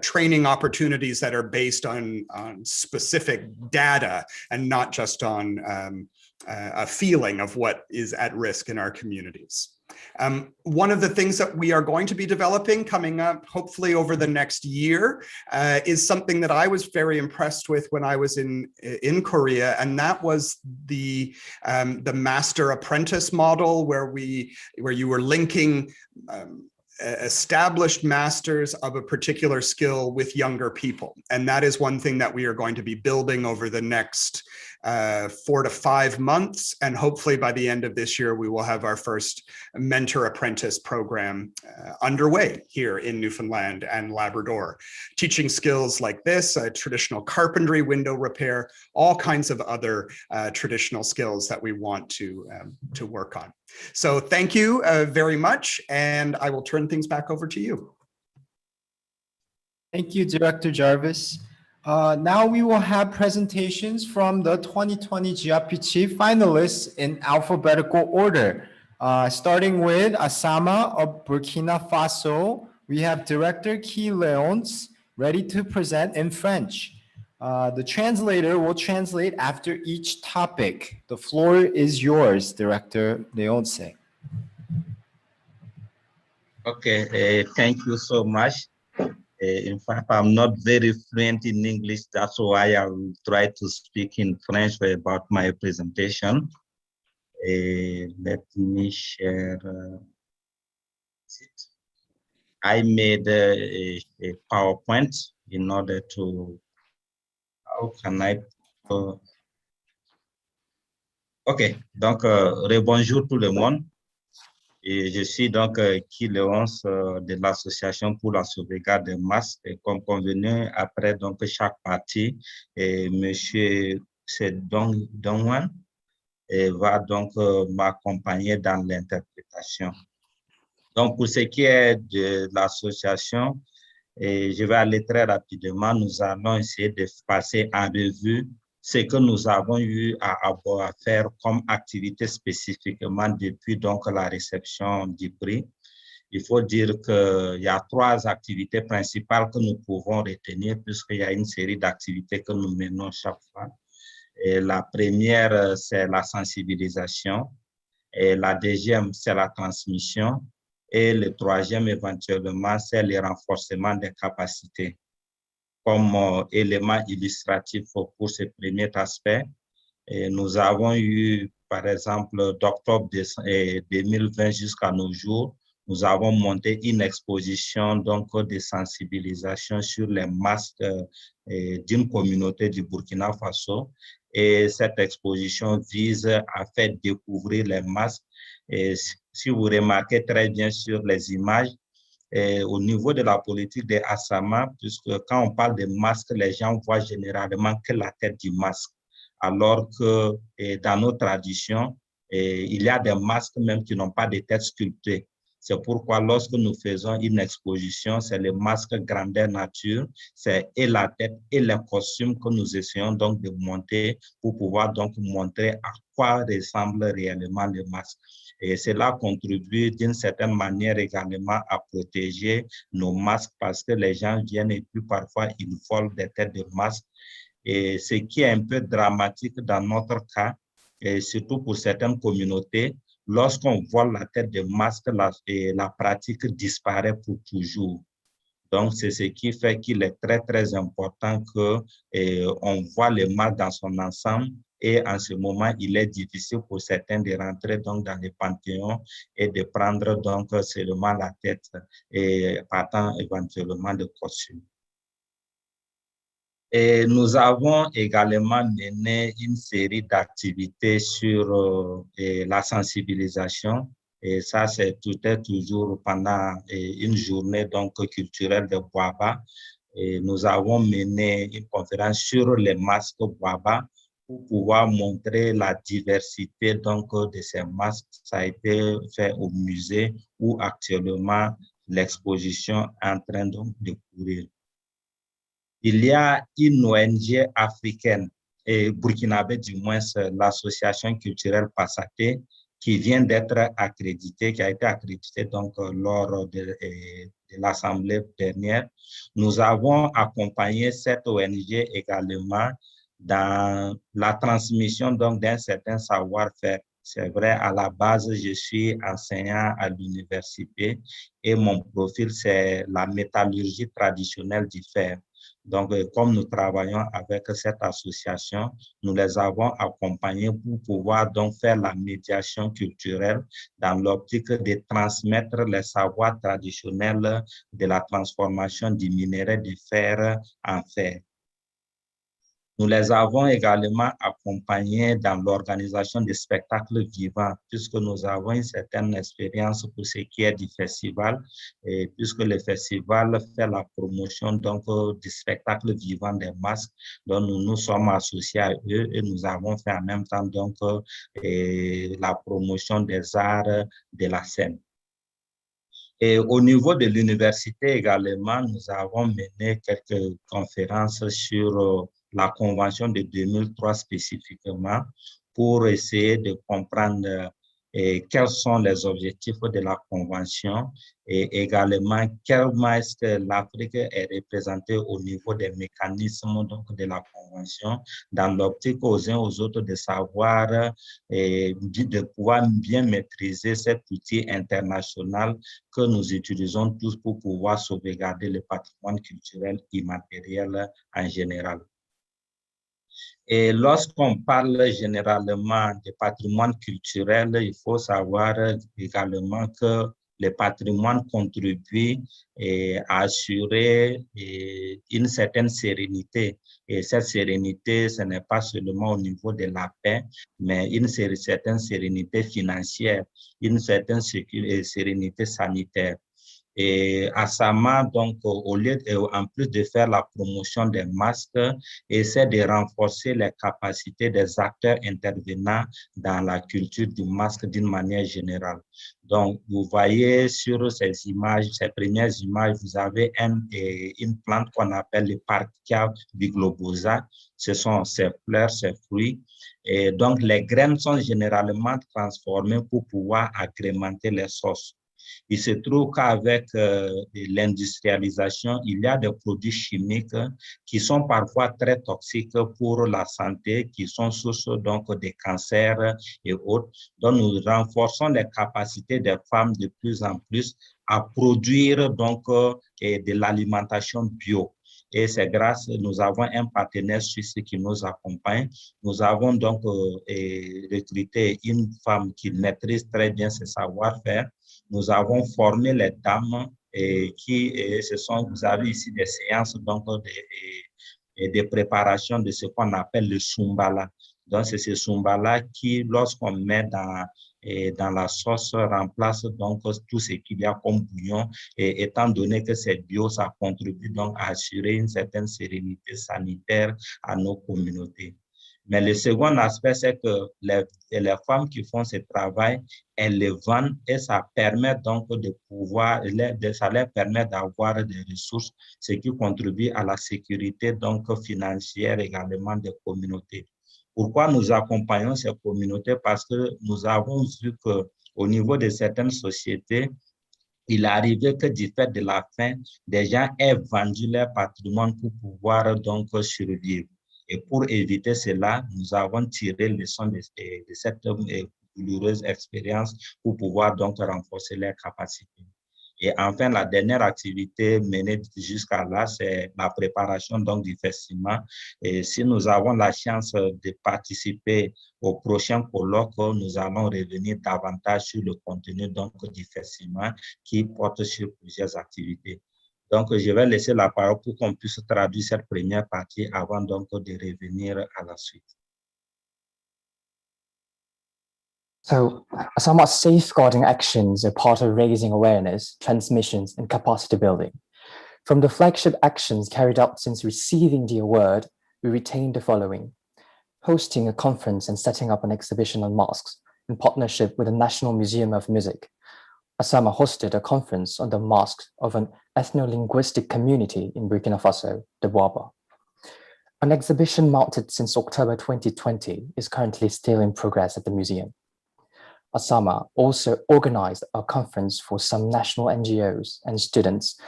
S15: training opportunities that are based on specific data and not just on a feeling of what is at risk in our communities. One of the things that we are going to be developing coming up, hopefully over the next year, is something that I was very impressed with when I was in Korea, and that was the master apprentice model, where you were linking established masters of a particular skill with younger people. And that is one thing that we are going to be building over the next 4 to 5 months. And hopefully by the end of this year, we will have our first mentor apprentice program underway here in Newfoundland and Labrador, teaching skills like this, traditional carpentry, window repair, all kinds of other traditional skills that we want to work on. So thank you very much, and I will turn things back over to you.
S1: Thank you, Director Jarvis. Now we will have presentations from the 2020 Jeonju finalists in alphabetical order. Starting with Asama of Burkina Faso, we have Director Key Leonce ready to present in French. The translator will translate after each topic. The floor is yours, Director Leonce.
S16: Okay, thank you so much. In fact, I'm not very fluent in English. That's why I will try to speak in French about my presentation. Let me share. I made a PowerPoint in order to, how can I? Ok, donc rebonjour tout le monde. Et je suis donc Key Leonce de l'association pour la sauvegarde des masques. Et comme convenu, après donc chaque partie, Monsieur Dongwan va donc m'accompagner dans l'interprétation. Donc pour ce qui est de l'association, je vais aller très rapidement. Nous allons essayer de passer en revue ce que nous avons eu à faire comme activité spécifiquement depuis donc la réception du prix. Il faut dire qu'il y a 3 activités principales que nous pouvons retenir puisqu'il y a une série d'activités que nous menons chaque fois. Et la première, c'est la sensibilisation. Et la deuxième, c'est la transmission. Et le troisième, éventuellement, c'est le renforcement des capacités. Comme élément illustratif pour ce premier aspect, nous avons eu, par exemple, d'octobre 2020 jusqu'à nos jours, nous avons monté une exposition donc, de sensibilisation sur les masques d'une communauté du Burkina Faso. Et cette exposition vise à faire découvrir les masques. Et si vous remarquez très bien sur les images, au niveau de la politique des Asama, puisque quand on parle de masques, les gens voient généralement que la tête du masque, alors que dans nos traditions, il y a des masques même qui n'ont pas de tête sculptée. C'est pourquoi lorsque nous faisons une exposition, c'est le masque grandeur nature, c'est et la tête et les costumes que nous essayons donc de monter pour pouvoir donc montrer à quoi ressemble réellement le masque. Et cela contribue d'une certaine manière également à protéger nos masques parce que les gens viennent et puis parfois ils volent des têtes de masques. Et ce qui est un peu dramatique dans notre cas, et surtout pour certaines communautés, lorsqu'on vole la tête de masque, la pratique disparaît pour toujours. Donc, c'est ce qui fait qu'il est très, très important qu'on voit le masque dans son ensemble. Et en ce moment, il est difficile pour certains de rentrer donc dans les panthéons et de prendre donc seulement la tête et partant éventuellement le costume. Et nous avons également mené une série d'activités sur la sensibilisation. Et ça, c'était toujours pendant une journée donc culturelle de Boaba. Et nous avons mené une conférence sur les masques Baba pour pouvoir montrer la diversité donc de ces masques. Ça a été fait au musée où actuellement l'exposition est en train donc de courir. Il y a une ONG africaine et burkinabé du moins, l'association culturelle Passaté, qui vient d'être accréditée, qui a été accréditée donc lors de l'assemblée dernière. Nous avons accompagné cette ONG également dans la transmission donc d'un certain savoir-faire. C'est vrai, à la base, je suis enseignant à l'université et mon profil, c'est la métallurgie traditionnelle du fer. Donc, comme nous travaillons avec cette association, nous les avons accompagnés pour pouvoir donc faire la médiation culturelle dans l'optique de transmettre les savoirs traditionnels de la transformation du minerai de fer en fer. Nous les avons également accompagnés dans l'organisation des spectacles vivants, puisque nous avons une certaine expérience pour ce qui est du festival, et puisque le festival fait la promotion donc, du spectacle vivant des masques, donc nous nous sommes associés à eux et nous avons fait en même temps donc, la promotion des arts de la scène. Et au niveau de l'université également, nous avons mené quelques conférences sur la Convention de 2003 spécifiquement pour essayer de comprendre quels sont les objectifs de la Convention et également comment est-ce que l'Afrique est représentée au niveau des mécanismes donc, de la Convention dans l'optique aux uns aux autres de savoir et de pouvoir bien maîtriser cet outil international que nous utilisons tous pour pouvoir sauvegarder le patrimoine culturel immatériel en général. Et lorsqu'on parle généralement de patrimoine culturel, il faut savoir également que le patrimoine contribue à assurer une certaine sérénité. Et cette sérénité, ce n'est pas seulement au niveau de la paix, mais une certaine sérénité financière, une certaine sérénité sanitaire. Et ASAMA, donc, au lieu en plus de faire la promotion des masques, essaie de renforcer les capacités des acteurs intervenants dans la culture du masque d'une manière générale. Donc, vous voyez sur ces images, ces premières images, vous avez une plante qu'on appelle le Parkia biglobosa. Ce sont ses fleurs, ses fruits. Et donc, les graines sont généralement transformées pour pouvoir agrémenter les sauces. Il se trouve qu'avec l'industrialisation, il y a des produits chimiques qui sont parfois très toxiques pour la santé, qui sont source donc de cancers et autres. Donc, nous renforçons les capacités des femmes de plus en plus à produire donc de l'alimentation bio. Et c'est grâce, nous avons un partenaire suisse qui nous accompagne. Nous avons donc recruté une femme qui maîtrise très bien ce savoir-faire. Nous avons formé les dames vous avez ici des séances donc, de préparation de ce qu'on appelle le Sumbala. Donc, c'est ce Sumbala qui, lorsqu'on met dans la sauce, remplace donc tout ce qu'il y a comme bouillon. Et étant donné que c'est bio, ça contribue donc à assurer une certaine sérénité sanitaire à nos communautés. Mais le second aspect, c'est que les femmes qui font ce travail, elles le vendent et ça permet donc de pouvoir, ça leur permet d'avoir des ressources, ce qui contribue à la sécurité donc financière également des communautés. Pourquoi nous accompagnons ces communautés? Parce que nous avons vu qu'au niveau de certaines sociétés, il est arrivé que du fait de la faim, des gens aient vendu leur patrimoine pour pouvoir donc survivre. Et pour éviter cela, nous avons tiré leçon de cette douloureuse expérience pour pouvoir donc renforcer leurs capacités. Et enfin, la dernière activité menée jusqu'à là, c'est la préparation donc, du festival. Et si nous avons la chance de participer au prochain colloque, nous allons revenir davantage sur le contenu donc, du festival qui porte sur plusieurs activités. Donc, je vais laisser la parole pour qu'on puisse traduire cette première partie avant donc de revenir à la suite.
S17: So, somewhat safeguarding actions are part of raising awareness, transmissions, and capacity building. From the flagship actions carried out since receiving the award, we retained the following: hosting a conference and setting up an exhibition on masks in partnership with the National Museum of Music. Asama hosted a conference on the masks of an ethno-linguistic community in Burkina Faso, the Bwaba. An exhibition mounted since October 2020 is currently still in progress at the museum. Asama also organized a conference for some national NGOs and students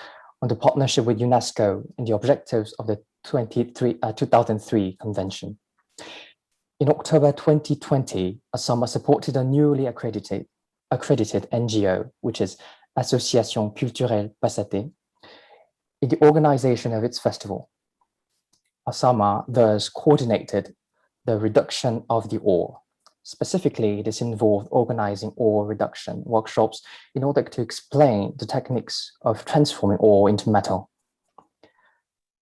S17: on the partnership with UNESCO and the objectives of the 2003 convention. In October 2020, Asama supported a newly accredited NGO, which is Association Culturelle Passate, in the organization of its festival. Asama thus coordinated the reduction of the ore. Specifically, this involved organizing ore reduction workshops in order to explain the techniques of transforming ore into metal.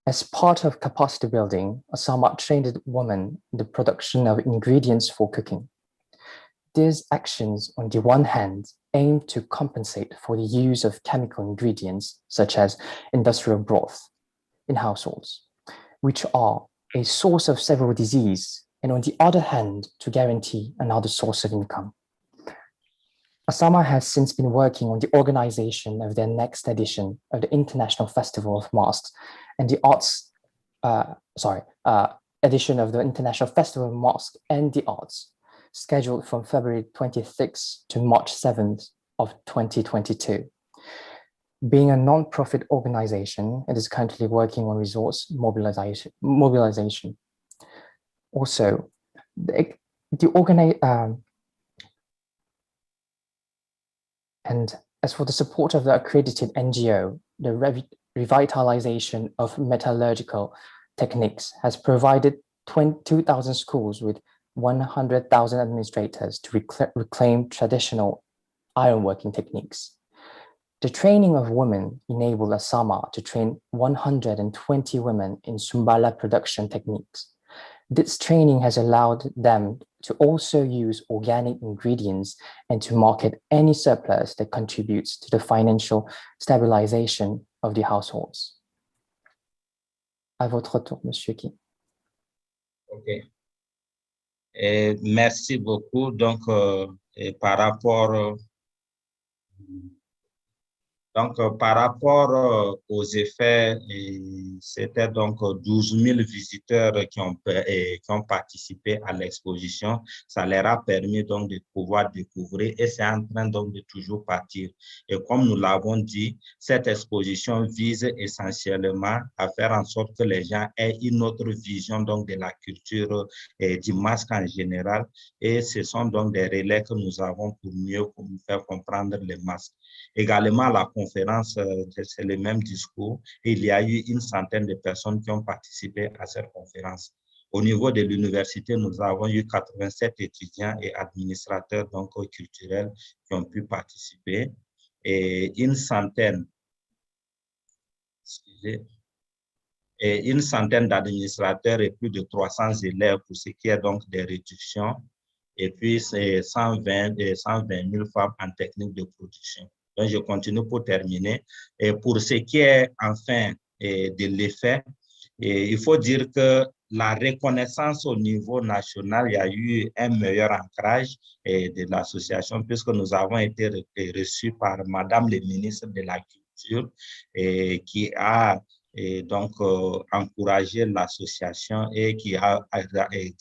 S17: As part of capacity building, Asama trained women in the production of ingredients for cooking. These actions, on the one hand, aim to compensate for the use of chemical ingredients, such as industrial broth, in households, which are a source of several diseases, and on the other hand, to guarantee another source of income. Asama has since been working on the organization of their next edition of the International Festival of Masks and the Arts, edition of the International Festival of Masks and the Arts, scheduled from February 26th to March 7th of 2022. Being a non-profit organization, it is currently working on resource mobilization. Also, and as for the support of the accredited NGO, the revitalization of metallurgical techniques has provided 2,000 schools with 100,000 administrators to reclaim traditional ironworking techniques. The training of women enabled Asama to train 120 women in Sumbala production techniques. This training has allowed them to also use organic ingredients and to market any surplus that contributes to the financial stabilization of the households. À votre tour, Monsieur Ki.
S16: OK. Merci beaucoup. Donc, par rapport aux effets, c'était donc 12 000 visiteurs qui ont participé à l'exposition. Ça leur a permis donc de pouvoir découvrir et c'est en train donc de toujours partir. Et comme nous l'avons dit, cette exposition vise essentiellement à faire en sorte que les gens aient une autre vision donc de la culture et du masque en général. Et ce sont donc des relais que nous avons pour mieux faire comprendre les masques. Également, la conférence, c'est le même discours. Il y a eu une centaine de personnes qui ont participé à cette conférence. Au niveau de l'université, nous avons eu 87 étudiants et administrateurs donc, culturels qui ont pu participer. Et une centaine d'administrateurs et plus de 300 élèves pour ce qui est donc des réductions. Et puis, c'est 120 000 femmes en technique de production. Donc, je continue pour terminer. Et pour ce qui est enfin de l'effet, il faut dire que la reconnaissance au niveau national, il y a eu un meilleur ancrage de l'association puisque nous avons été reçus par Madame le ministre de la Culture qui a donc encouragé l'association et qui a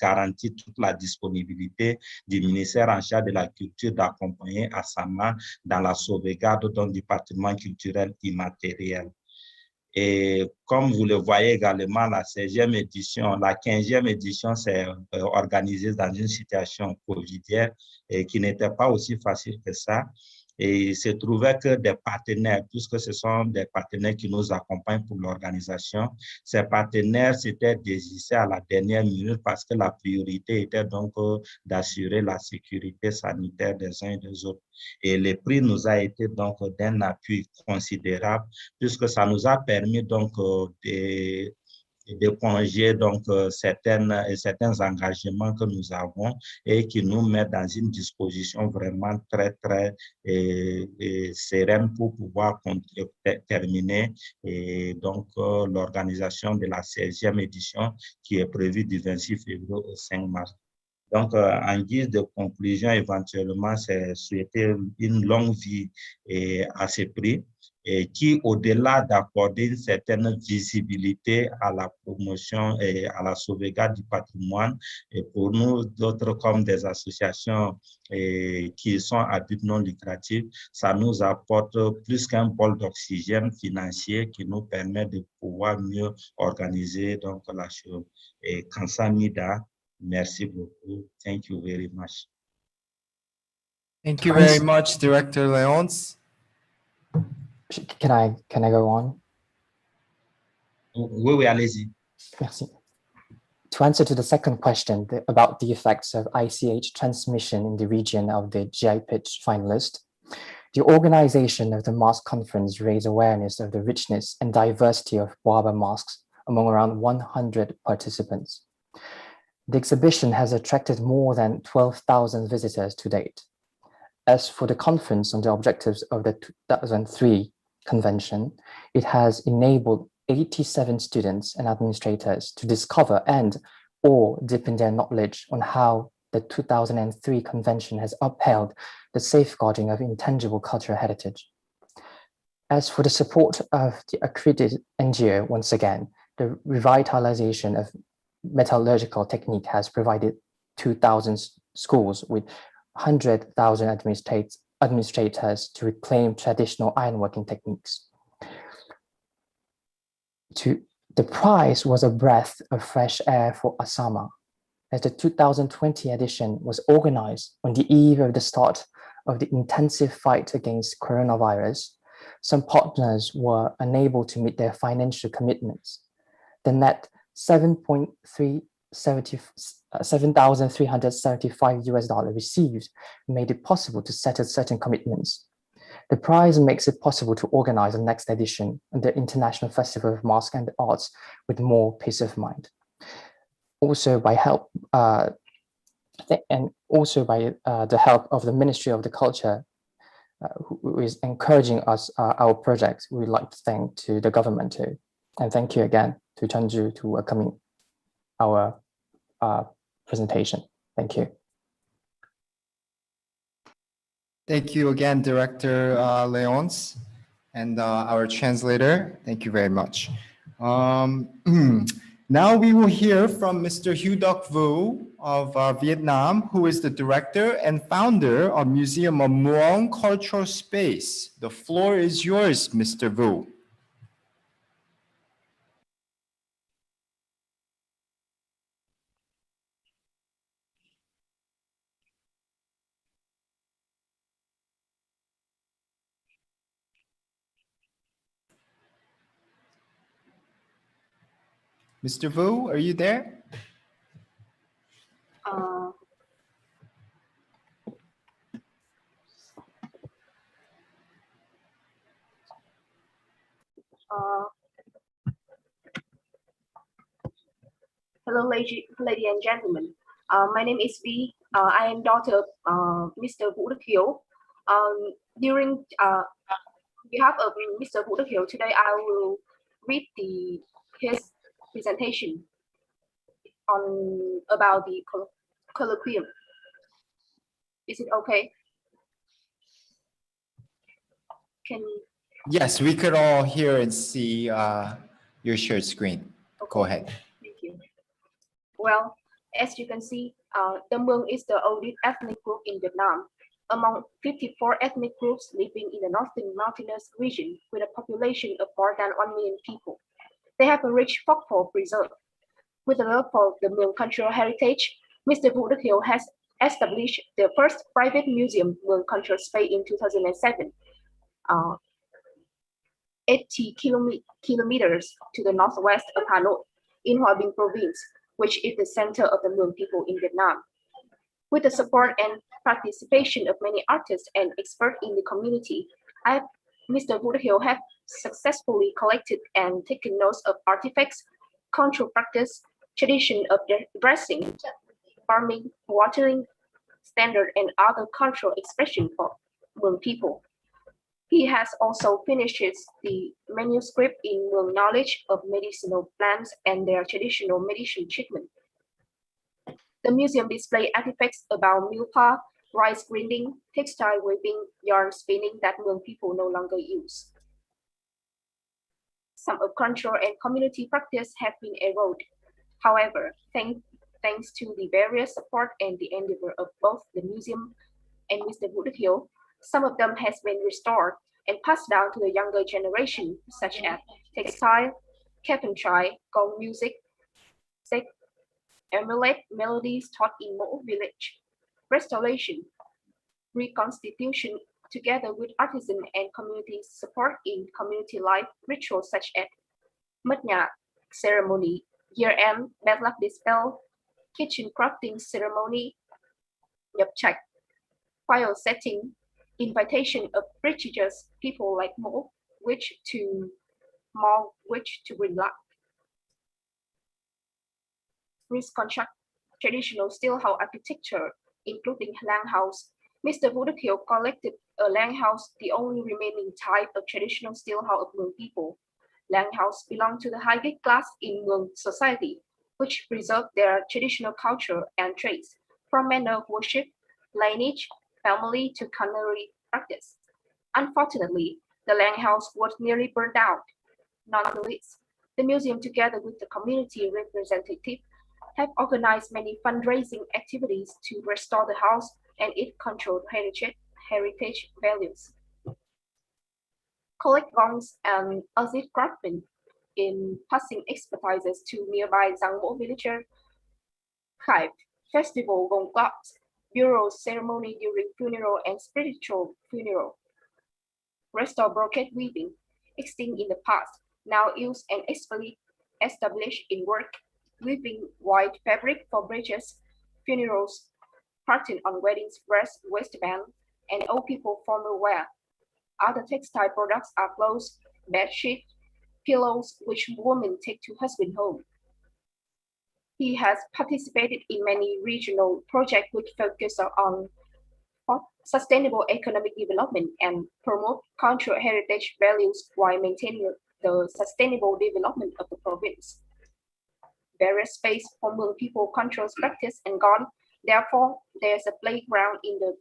S16: garanti toute la disponibilité du ministère en charge de la culture d'accompagner Asama dans la sauvegarde du patrimoine culturel immatériel. Et comme vous le voyez également, la 16e édition, la 15e édition s'est organisée dans une situation covidienne et qui n'était pas aussi facile que ça. Et il se trouvait que des partenaires, puisque ce sont des partenaires qui nous accompagnent pour l'organisation, ces partenaires s'étaient désistés à la dernière minute parce que la priorité était donc d'assurer la sécurité sanitaire des uns et des autres. Et le prix nous a été donc d'un appui considérable puisque ça nous a permis donc de d'éponger donc certains engagements que nous avons et qui nous mettent dans une disposition vraiment très sereine pour pouvoir terminer et donc l'organisation de la 16e édition qui est prévue du 26 février au 5 mars. Donc, en guise de conclusion, éventuellement, c'est souhaiter une longue vie à ce prix et qui, au-delà d'accorder une certaine visibilité à la promotion et à la sauvegarde du patrimoine, et pour nous, d'autres comme des associations qui sont à but non lucratif, ça nous apporte plus qu'un bol d'oxygène financier qui nous permet de pouvoir mieux organiser donc, la chose. Et Kansamida, merci beaucoup. Thank you very much.
S1: Thank you very much, Director Leonce.
S17: Can I go on?
S16: Oui, allez-y.
S17: Merci. To answer to the second question about the effects of ICH transmission in the region of the GI pitch finalist, the organization of the mask conference raised awareness of the richness and diversity of Boaba masks among around 100 participants. The exhibition has attracted more than 12,000 visitors to date. As for the conference on the objectives of the 2003 convention, it has enabled 87 students and administrators to discover or deepen their knowledge on how the 2003 convention has upheld the safeguarding of intangible cultural heritage. As for the support of the accredited NGO, once again, the revitalization of metallurgical technique has provided 2,000 schools with 100,000 administrators to reclaim traditional ironworking techniques. The prize was a breath of fresh air for Asama, as the 2020 edition was organized on the eve of the start of the intensive fight against coronavirus. Some partners were unable to meet their financial commitments. The net $7,375 received made it possible to settle certain commitments. The prize makes it possible to organize the next edition of the International Festival of Mask and Arts with more peace of mind. Also by the help of the Ministry of the Culture, who is encouraging us our project, we'd like to thank to the government too. And thank you again to Jeonju to welcoming our presentation. Thank you.
S1: Thank you again, Director Leonce, and our translator. Thank you very much. Now we will hear from Mr. Hugh Duc Vu of Vietnam, who is the director and founder of Museum of Muong Cultural Space. The floor is yours, Mr. Vu. Mr. Vu, are you there?
S18: Hello, lady and gentlemen. My name is V. I am daughter of Mr. Vũ Đức Hiếu. On behalf of Mr. Vũ Đức Hiếu, today I will read his presentation about the colloquium. Is it okay?
S1: Yes, we could all hear and see your shared screen. Okay. Go ahead.
S18: Thank you. Well, as you can see, the Muong is the oldest ethnic group in Vietnam. Among 54 ethnic groups living in the northern mountainous region with a population of more than 1 million people. They have a rich folklore preserve. With a love for the Muong cultural heritage, Mr. Vũ Đức Hiếu has established the first private museum, Muong Cultural Space, in 2007, 80 kilometers to the northwest of Hanoi, in Hòa Bình province, which is the center of the Muong people in Vietnam. With the support and participation of many artists and experts in the community, Mr. Vũ Đức Hiếu have successfully collected and taken notes of artifacts, cultural practice, tradition of dressing, farming, watering, standard, and other cultural expression for Hmong people. He has also finished the manuscript in Hmong knowledge of medicinal plants and their traditional medicine treatment. The museum displays artifacts about milpa, rice grinding, textile weaving, yarn spinning that Hmong people no longer use. Some of cultural and community practice have been eroded. However, thanks to the various support and the endeavor of both the museum and Mr. Woodhill, some of them has been restored and passed down to the younger generation, such as textile, carpentry, gong music, amulet melodies taught in Mo village, restoration, reconstitution, together with artisan and community support in community life rituals such as Matnya ceremony, year-end bad luck dispel, kitchen crafting ceremony, nhập trạch, fire setting, invitation of prestigious people like Mo, which to bring luck. Reconstruct traditional steel house architecture, including langhouse. Mr. Woodhill collected a langhouse, the only remaining type of traditional steel house of Hmong people. Langhouse belong to the highest class in Hmong society, which preserve their traditional culture and traits, from manner of worship, lineage, family to culinary practice. Unfortunately, the langhouse was nearly burned out. Nonetheless, the museum, together with the community representative, have organized many fundraising activities to restore the house and its cultural heritage values. Collect gongs and acid craftsmen in passing expertises to nearby Zangmo villager, Khai festival gong gods, burial ceremony during funeral and spiritual funeral. Restore brocade weaving, extinct in the past, now used and established in work, weaving white fabric for bridges, funerals, pattern on weddings, waistband, and old people formal wear. Other textile products are clothes, bed sheets, pillows, which women take to husband home. He has participated in many regional projects which focus on sustainable economic development and promote cultural heritage values while maintaining the sustainable development of the province. Various space for Hmong people controls practice and gone. Therefore, there's a playground in the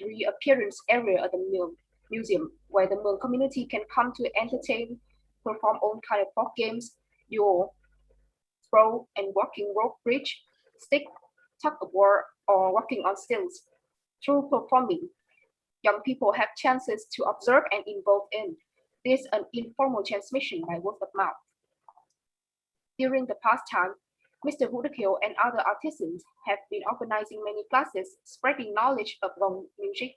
S18: reappearance area of the museum where the Hmong community can come to entertain, perform all kind of folk games, duel, throw and walking rope bridge, stick, tug of war, or walking on stilts. Through performing, young people have chances to observe and involve in. This is an informal transmission by word of mouth. During the past time, Mr. Woodhill and other artisans have been organizing many classes, spreading knowledge of gong music,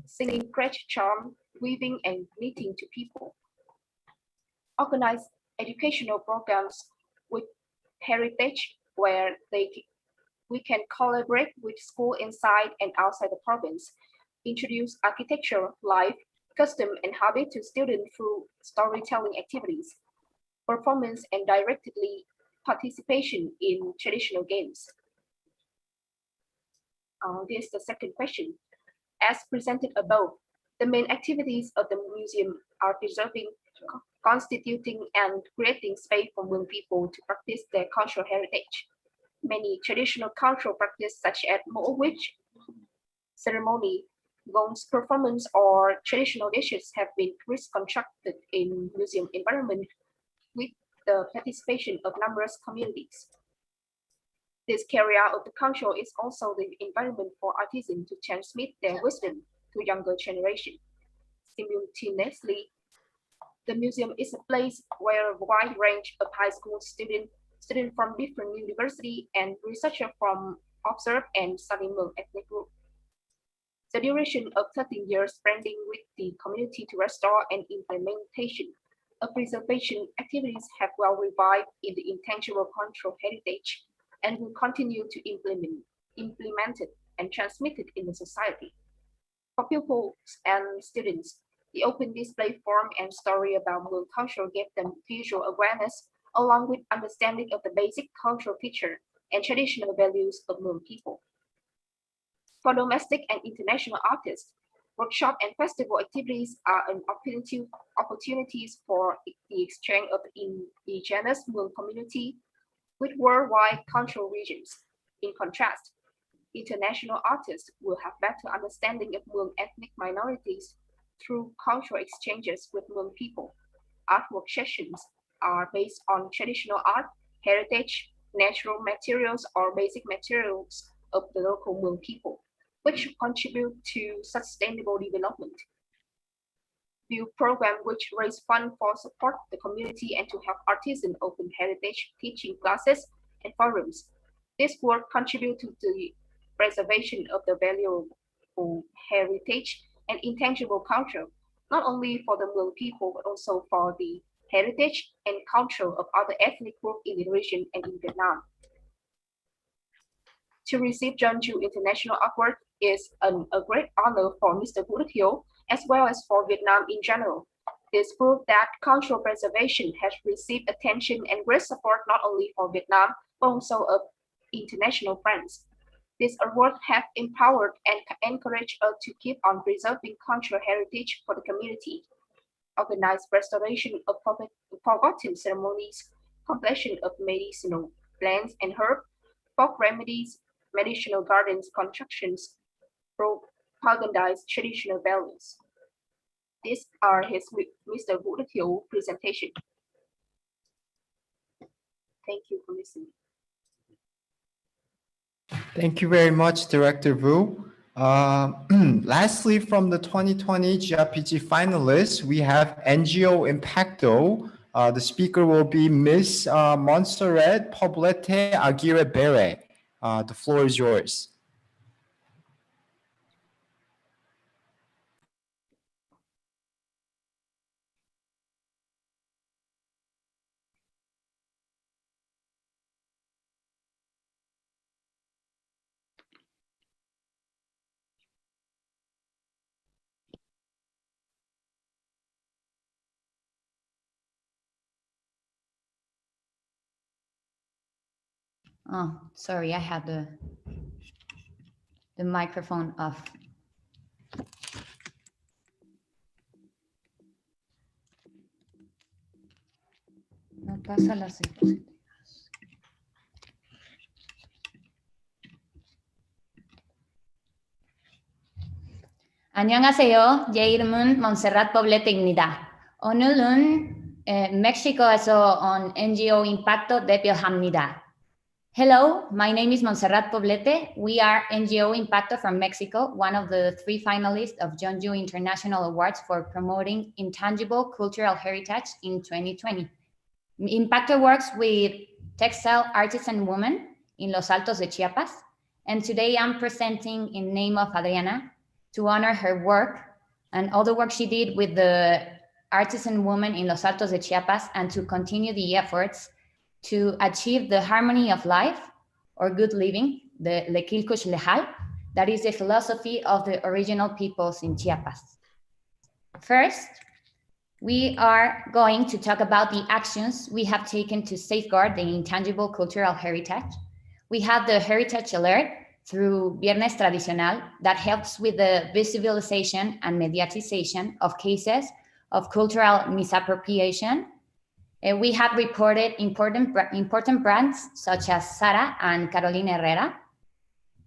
S18: singing crutch charm, weaving and knitting to people. Organize educational programs with heritage where we can collaborate with schools inside and outside the province, introduce architecture, life, custom, and hobby to students through storytelling activities, performance, and directly participation in traditional games. This is the second question. As presented above, the main activities of the museum are preserving, constituting, and creating space for Hmong people to practice their cultural heritage. Many traditional cultural practices such as Mo witch ceremony, gongs performance, or traditional dishes have been reconstructed in museum environment with the participation of numerous communities. This carryout of the culture is also the environment for artisans to transmit their wisdom to younger generation. Simultaneously, the museum is a place where a wide range of high school students from different universities and researchers from observe and study Hmong ethnic group. The duration of 13 years spending with the community to restore and implementation of preservation activities have well revived in the intangible cultural heritage and will continue to implement it and transmit it in the society. For pupils and students, the open display form and story about Hmong culture gave them visual awareness along with understanding of the basic cultural feature and traditional values of Hmong people. For domestic and international artists, workshop and festival activities are an opportunities for the exchange of the indigenous Hmong community with worldwide cultural regions. In contrast, international artists will have better understanding of Hmong ethnic minorities through cultural exchanges with Hmong people. Artwork sessions are based on traditional art, heritage, natural materials, or basic materials of the local Hmong people, which contribute to sustainable development. Build programs which raise funds for support the community and to help artisans open heritage teaching classes and forums. This work contributes to the preservation of the valuable heritage and intangible culture, not only for the Hmong people, but also for the heritage and culture of other ethnic groups in the region and in Vietnam. To receive Jeonju International Award is a great honor for Mr. Vũ Đức Hiếu, as well as for Vietnam in general. This proves that cultural preservation has received attention and great support not only for Vietnam, but also of international friends. This award has empowered and encouraged us to keep on preserving cultural heritage for the community, organize restoration of forgotten ceremonies, completion of medicinal plants and herbs, folk remedies, medicinal gardens constructions, propagandize traditional values. These are Mr. Vũ Đức Hiếu presentation. Thank you for listening.
S1: Thank you very much, Director Vu. Lastly, from the 2020 GRPG finalists, we have NGO Impacto. The speaker will be Ms. Montserrat Poblete Aguirre Bere. The floor is yours.
S4: Oh, sorry, I had the microphone off. No pasa las diapositivas. 안녕하세요. 제 이름은 몬serrat Poblete입니다. 오늘은 멕시코에서 온 NGO 임팩토 대표합니다. Hello, my name is Montserrat Poblete. We are NGO Impacto from Mexico, one of the 3 finalists of Jeonju International Awards for promoting intangible cultural heritage in 2020. Impacto works with textile artisan women in Los Altos de Chiapas, and today I'm presenting in name of Adriana to honor her work and all the work she did with the artisan woman in Los Altos de Chiapas, and to continue the efforts to achieve the harmony of life or good living, the Lequilcush Lejal, that is the philosophy of the original peoples in Chiapas. First, we are going to talk about the actions we have taken to safeguard the intangible cultural heritage. We have the Heritage Alert through Viernes Tradicional that helps with the visibilization and mediatization of cases of cultural misappropriation. We have reported important brands such as Sara and Carolina Herrera.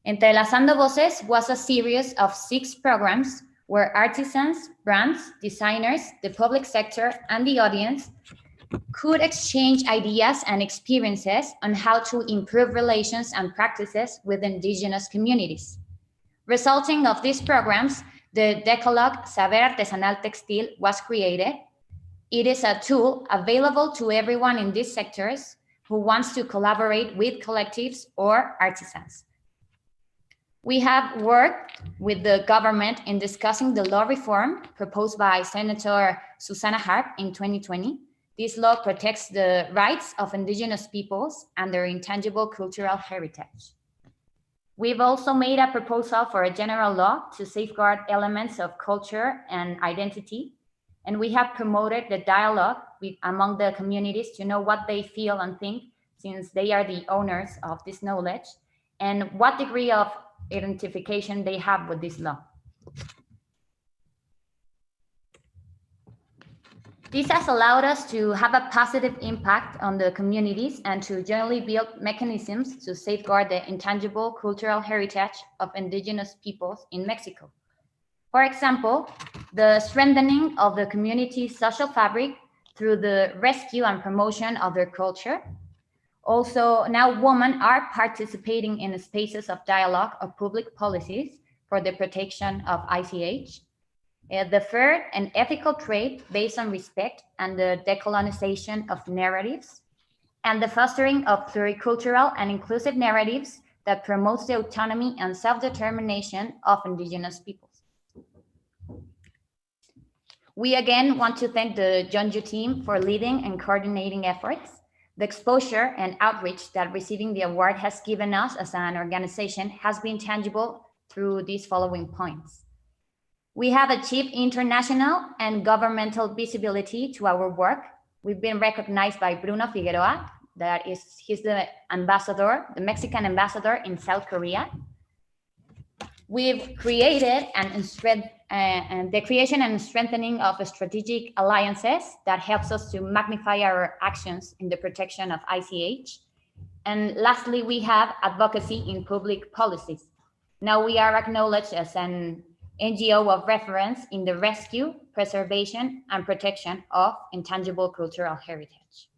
S4: Entrelazando Voces was a series of 6 programs where artisans, brands, designers, the public sector, and the audience could exchange ideas and experiences on how to improve relations and practices with indigenous communities. Resulting of these programs, the Decalogue Saber Artesanal Textil was created. It is a tool available to everyone in these sectors who wants to collaborate with collectives or artisans. We have worked with the government in discussing the law reform proposed by Senator Susanna Harp in 2020. This law protects the rights of indigenous peoples and their intangible cultural heritage. We've also made a proposal for a general law to safeguard elements of culture and identity, and we have promoted the dialogue
S19: among the communities to know what they feel and think, since they are the owners of this knowledge, and what degree of identification they have with this law. This has allowed us to have a positive impact on the communities and to generally build mechanisms to safeguard the intangible cultural heritage of indigenous peoples in Mexico. For example, the strengthening of the community's social fabric through the rescue and promotion of their culture. Also, now women are participating in spaces of dialogue of public policies for the protection of ICH. The fair and ethical trade based on respect and the decolonization of narratives, and the fostering of pluricultural and inclusive narratives that promotes the autonomy and self-determination of indigenous peoples. We again want to thank the Jeonju team for leading and coordinating efforts. The exposure and outreach that receiving the award has given us as an organization has been tangible through these following points. We have achieved international and governmental visibility to our work. We've been recognized by Bruno Figueroa, he's the ambassador, the Mexican ambassador in South Korea. We've created and the creation and strengthening of strategic alliances that helps us to magnify our actions in the protection of ICH. And lastly, we have advocacy in public policies. Now we are acknowledged as an NGO of reference in the rescue, preservation, and protection of intangible cultural heritage.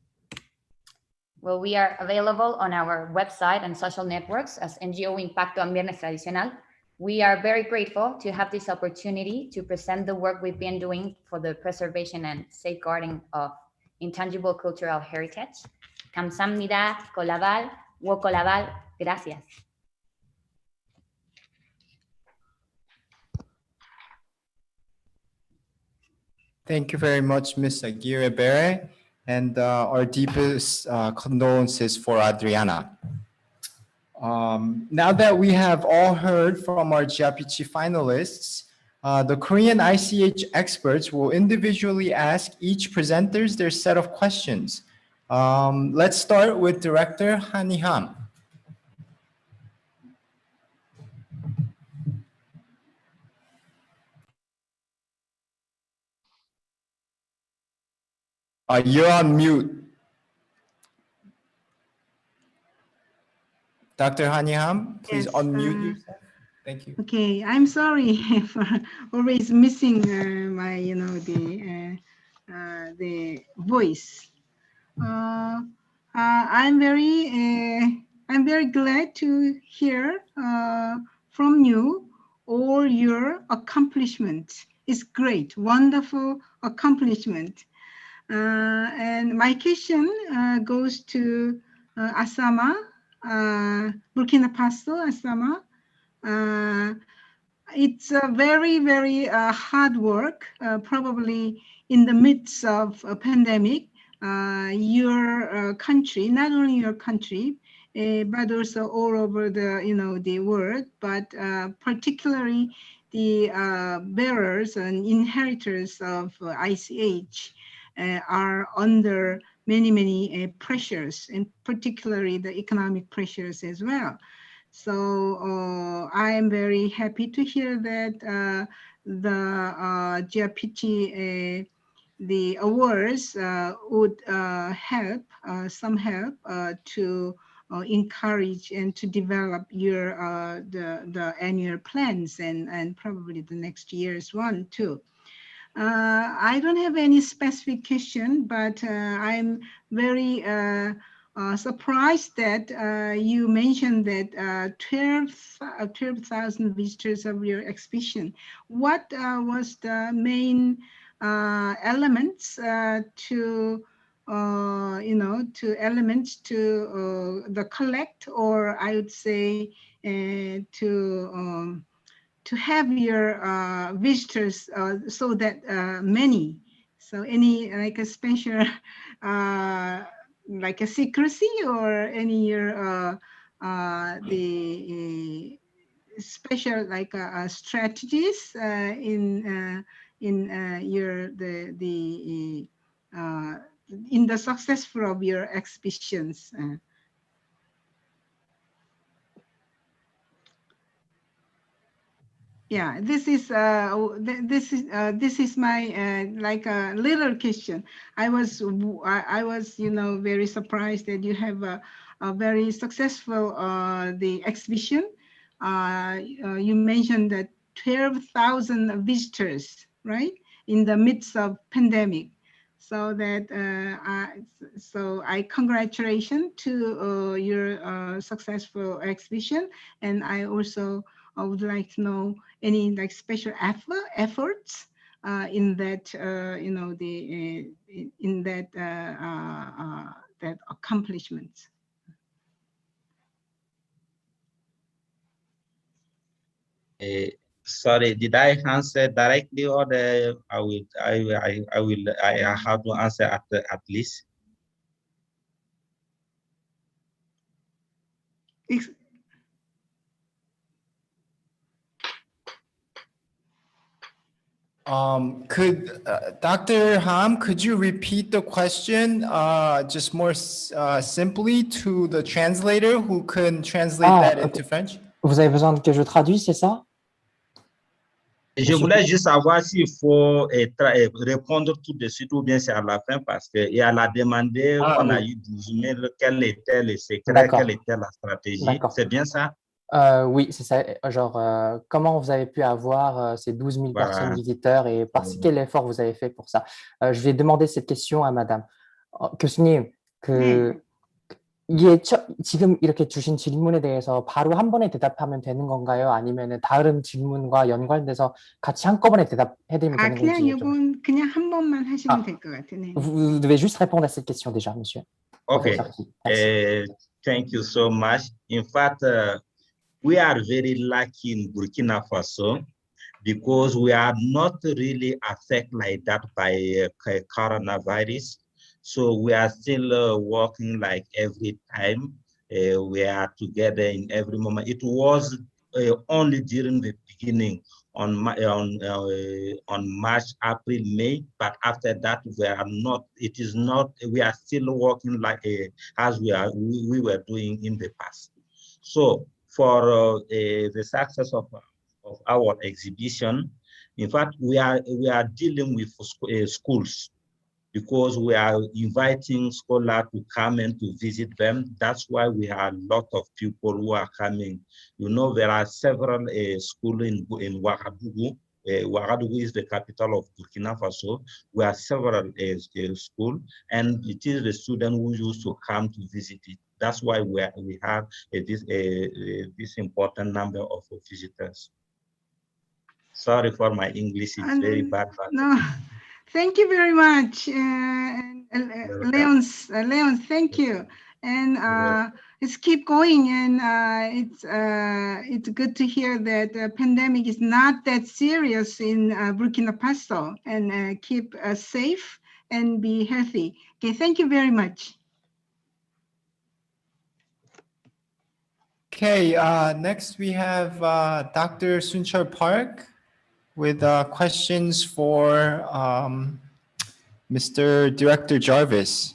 S19: Well, we are available on our website and social networks as NGO Impacto Ambiente Tradicional. We are very grateful to have this opportunity to present the work we've been doing for the preservation and safeguarding of intangible cultural heritage. 감사합니다. Kolabal, Wokolabal, gracias.
S1: Thank you very much, Ms. Aguirre Bere, and our deepest condolences for Adriana. Now that we have all heard from our GRPG finalists, the Korean ICH experts will individually ask each presenters their set of questions. Let's start with Director Hani Ham. You're on mute. Dr. Hani Ham, please
S2: Yes,
S1: unmute yourself. Thank you.
S2: Okay, I'm sorry for always missing my, the voice. I'm very glad to hear from you all your accomplishments. It's great, wonderful accomplishment. And my question goes to Asama, Burkina Faso, Asama. It's a very, very hard work, probably in the midst of a pandemic. Your country, not only your country, but also all over the world, but particularly the bearers and inheritors of ICH are under many pressures, and particularly the economic pressures as well. So I am very happy to hear that the GRPT, the awards would help, some help to encourage and to develop your the annual plans and probably the next year's one too. I don't have any specific question, but I'm very surprised that you mentioned that 12,000 visitors of your exhibition. What was the main elements to the collect, or I would say to have your visitors so that many, so any like a special like a secrecy or any the special like strategies in your in the successful of your exhibitions. Yeah, this is my like a little question. I was very surprised that you have a very successful the exhibition. You mentioned that 12,000 visitors, right, in the midst of pandemic. So that so I congratulations to your successful exhibition, and I also would like to know any like special efforts in that in that that accomplishments.
S16: Sorry, did I answer directly, or I have to answer at least?
S1: Could Dr. Ham, could you repeat the question just more simply to the translator who can translate that into French?
S17: Vous avez besoin que je traduise, c'est ça?
S16: Je voulais juste savoir s'il faut répondre tout de suite ou bien c'est à la fin, parce qu'elle a demandé, on a eu 12 000, quel était le secret, quelle était la stratégie. C'est bien ça?
S17: Oui, c'est ça. Genre, comment vous avez pu avoir ces 12 000 personnes visiteurs et quel effort vous avez fait pour ça? Je vais demander cette question à madame. 교수님, 이게 지금 이렇게 주신 질문에 대해서 바로 한 번에 대답하면 되는 건가요? 아니면 다른 질문과 연관돼서 같이 한꺼번에 대답해드리면 되는 건지.
S2: 그냥 한 번만 하시면 될 것 같으네요.
S17: Vous devez juste répondre à cette question déjà, monsieur.
S16: Okay. Thank you so much. In fact, we are very lucky in Burkina Faso because we are not really affected like that by coronavirus. So we are still working like every time. We are together in every moment. It was only during the beginning on March, April, May, but after that we are not. It is not. We are still working like as we were doing in the past. So for the success of our exhibition, in fact, we are dealing with schools, because we are inviting scholars to come and to visit them. That's why we have a lot of people who are coming. You know, there are several schools in Ouagadougou. Ouagadougou is the capital of Burkina Faso. We have several schools, and it is the students who used to come to visit it. That's why we have this important number of visitors. Sorry for my English, it's very bad.
S2: No. Thank you very much, Leon. Thank you, and let's keep going. And it's good to hear that the pandemic is not that serious in Burkina Faso, and keep safe and be healthy. Okay, thank you very much.
S1: Okay, next we have Dr. Sunchar Park with questions for Mr. Director Jarvis.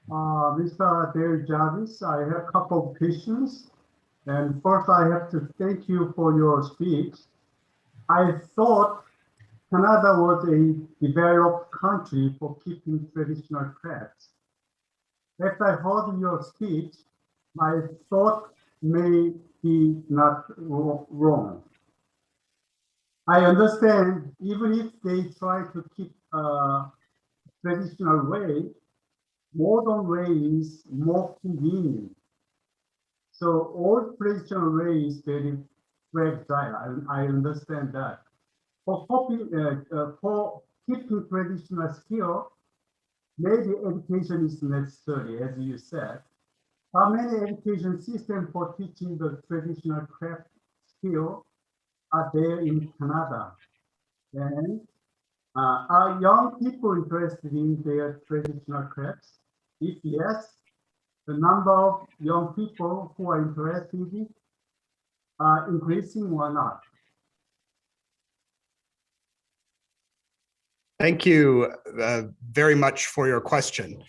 S3: Mr. Derek Jarvis, I have a couple of questions. And first, I have to thank you for your speech. I thought Canada was a developed country for keeping traditional crafts. After I heard your speech, my thought may be not wrong. I understand even if they try to keep traditional way, modern way is more convenient. So old traditional way is very fragile. I understand that. For keeping traditional skill, maybe education is necessary, as you said. How many education systems for teaching the traditional craft skill are there in Canada? And are young people interested in their traditional crafts? If yes, the number of young people who are interested are increasing or not?
S15: Thank you very much for your question.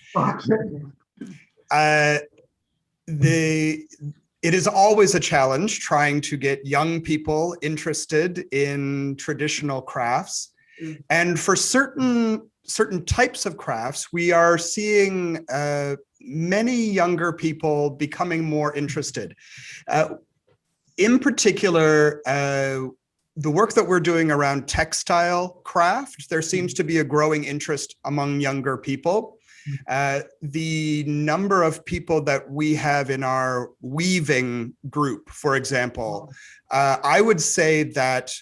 S15: It is always a challenge trying to get young people interested in traditional crafts. And for certain types of crafts, we are seeing many younger people becoming more interested. In particular, the work that we're doing around textile craft, there seems to be a growing interest among younger people. The number of people that we have in our weaving group, for example, I would say that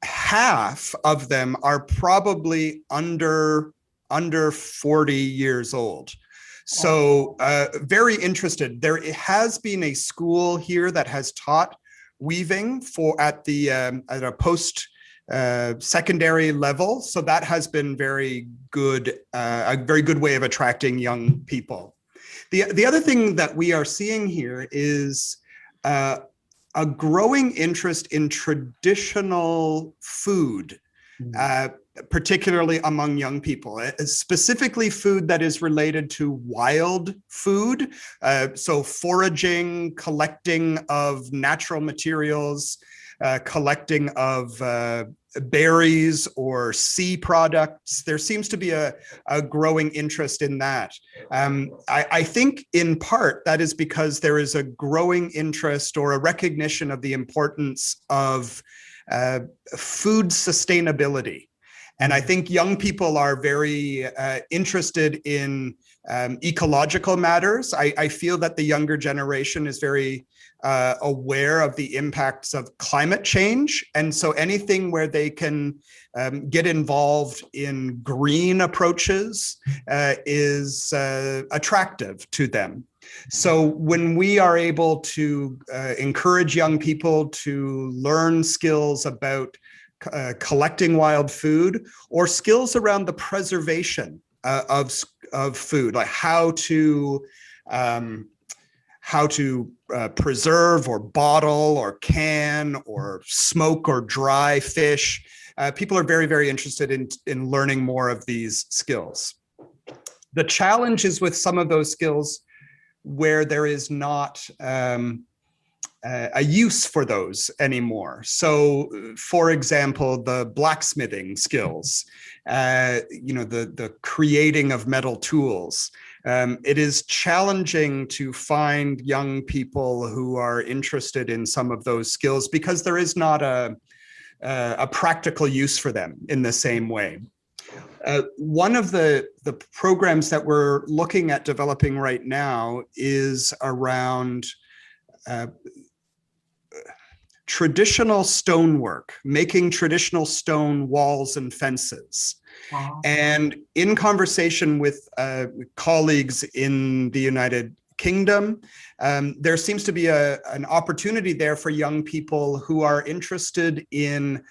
S15: half of them are probably under 40 years old. So very interested. There has been a school here that has taught weaving at a post secondary level. So that has been very good, a very good way of attracting young people. The other thing that we are seeing here is a growing interest in traditional food, particularly among young people, specifically food that is related to wild food. So foraging, collecting of natural materials, collecting of berries or sea products. There seems to be a growing interest in that. I think in part that is because there is a growing interest or a recognition of the importance of food sustainability. And I think young people are very interested in ecological matters. I feel that the younger generation is very aware of the impacts of climate change. And so anything where they can get involved in green approaches is attractive to them. So when we are able to encourage young people to learn skills about collecting wild food or skills around the preservation of food, like how to preserve or bottle or can or smoke or dry fish. People are very, very interested in learning more of these skills. The challenge is with some of those skills where there is not a use for those anymore. So, for example, the blacksmithing skills, the creating of metal tools. It is challenging to find young people who are interested in some of those skills because there is not a practical use for them in the same way. One of the programs that we're looking at developing right now is around traditional stonework, making traditional stone walls and fences. And in conversation with colleagues in the United Kingdom, there seems to be an opportunity there for young people who are interested in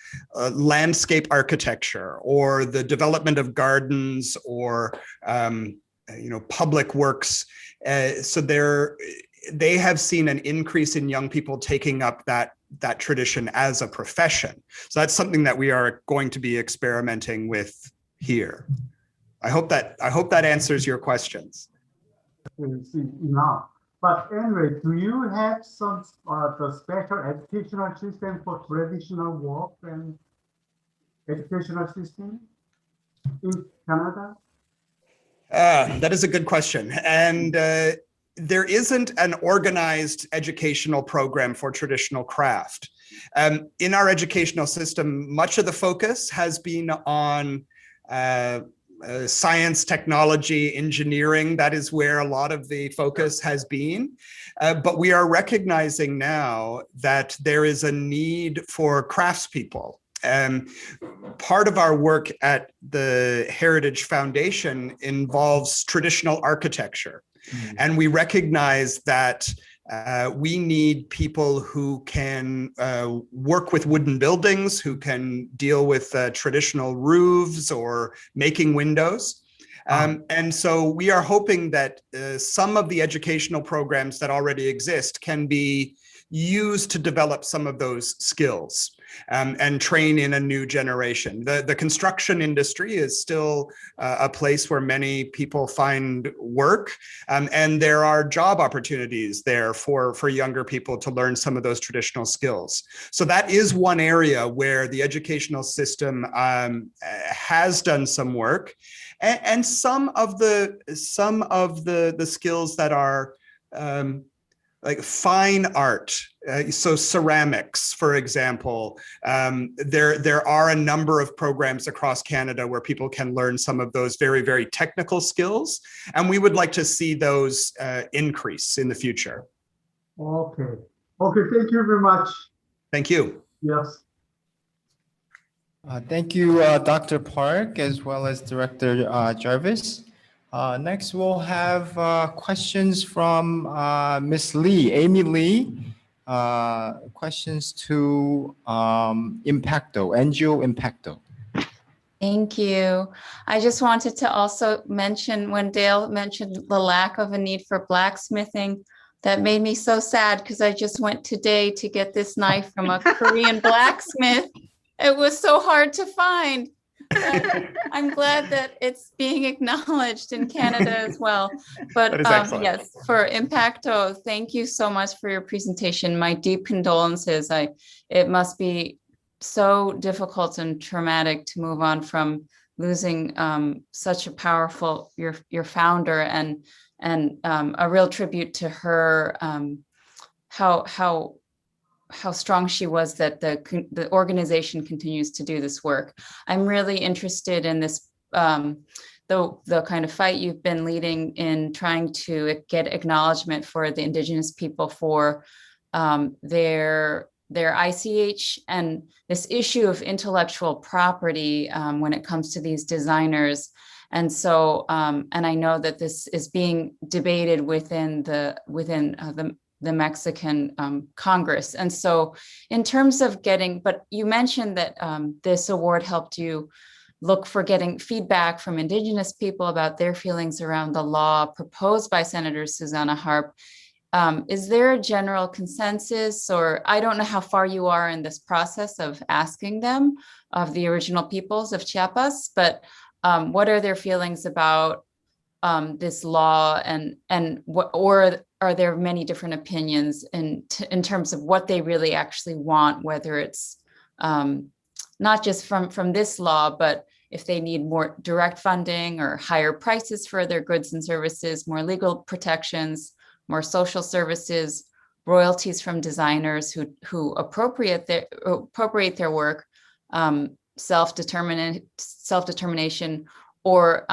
S15: landscape architecture or the development of gardens or public works. So they have seen an increase in young people taking up that tradition as a profession. So that's something that we are going to be experimenting with here. I hope that answers your questions.
S3: Now, but anyway, do you have some the special educational system for traditional work and educational system in Canada?
S15: That is a good question. And there isn't an organized educational program for traditional craft. In our educational system, much of the focus has been on science, technology, engineering. That is where a lot of the focus has been. But we are recognizing now that there is a need for craftspeople. Part of our work at the Heritage Foundation involves traditional architecture. And we recognize that we need people who can work with wooden buildings, who can deal with traditional roofs or making windows. And so we are hoping that some of the educational programs that already exist can be used to develop some of those skills. and train in a new generation. The construction industry is still a place where many people find work, and there are job opportunities there for younger people to learn some of those traditional skills. So that is one area where the educational system has done some work, and some of the skills that are like fine art, so ceramics, for example. There are a number of programs across Canada where people can learn some of those very, very technical skills, and we would like to see those increase in the future.
S3: Okay. Okay, thank you very much.
S15: Thank you.
S3: Yes.
S1: Thank you, Dr. Park, as well as Director Jarvis. Next, we'll have questions from Ms. Lee, Amy Lee. Questions to Impacto, NGO Impacto.
S4: Thank you. I just wanted to also mention when Dale mentioned the lack of a need for blacksmithing, that made me so sad because I just went today to get this knife from a Korean blacksmith. It was so hard to find. But I'm glad that it's being acknowledged in Canada as well. But yes, for Impacto, thank you so much for your presentation. My deep condolences. It must be so difficult and traumatic to move on from losing such a powerful your founder, and a real tribute to her, how strong she was that the organization continues to do this work. I'm really interested in this, the kind of fight you've been leading in trying to get acknowledgement for the Indigenous people for their ICH and this issue of intellectual property when it comes to these designers. And so, and I know that this is being debated within the Mexican Congress. And so in terms of but you mentioned that this award helped you look for getting feedback from Indigenous people about their feelings around the law proposed by Senator Susanna Harp. Is there a general consensus, or I don't know how far you are in this process of asking them, of the original peoples of Chiapas, but what are their feelings about this law, and what, or are there many different opinions in terms of what they really actually want, whether it's not just from this law, but if they need more direct funding or higher prices for their goods and services, more legal protections, more social services, royalties from designers who appropriate their work, self-determination, or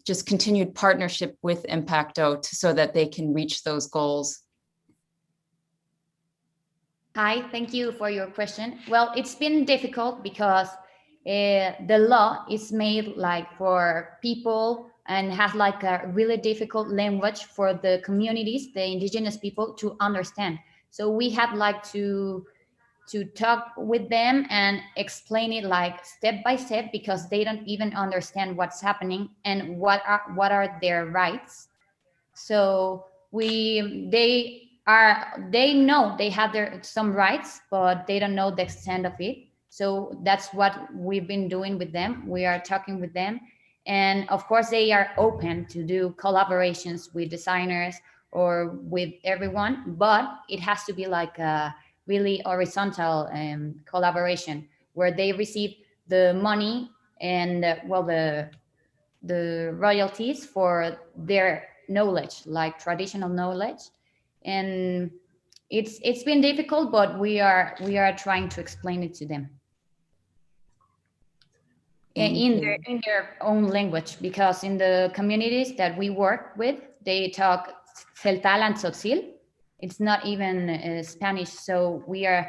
S4: just continued partnership with Impacto so that they can reach those goals.
S19: Hi, thank you for your question. Well, it's been difficult because the law is made like for people and has like a really difficult language for the communities, the Indigenous people, to understand. So we have like to talk with them and explain it like step by step, because they don't even understand what's happening and what are their rights. So they know they have some rights, but they don't know the extent of it. So that's what we've been doing with them. We are talking with them, and of course they are open to do collaborations with designers or with everyone, but it has to be like a really horizontal collaboration where they receive the money and the royalties for their knowledge, like traditional knowledge. And it's been difficult, but we are trying to explain it to them in their own language, because in the communities that we work with, they talk Celtal and Tzotzil. It's not even Spanish, so we are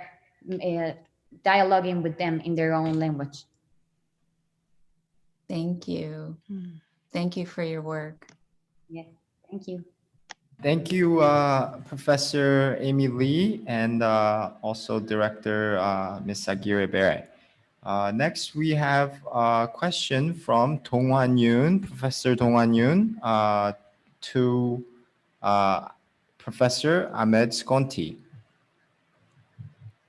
S19: dialoguing with them in their own language.
S4: Thank you. Thank you for your work.
S19: Yes, thank you.
S1: Thank you, Professor Amy Lee, and also Director Ms. Aguirre Beret. Next, we have a question from Dong-Hwan Yoon, Professor Dong-Hwan Yoon, to Professor Ahmed Skonti.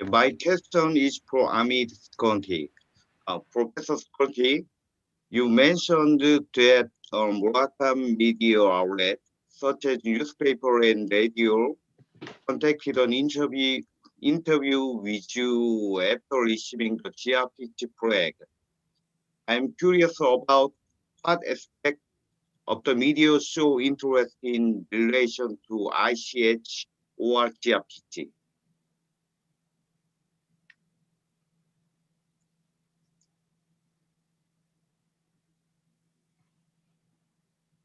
S5: My question is for Amit Sconti. Professor Sconti, you mentioned that local media outlets such as newspaper and radio contacted an interview with you after receiving the GRPT flag. I'm curious about what aspect of the media show interest in relation to ICH or GRPT.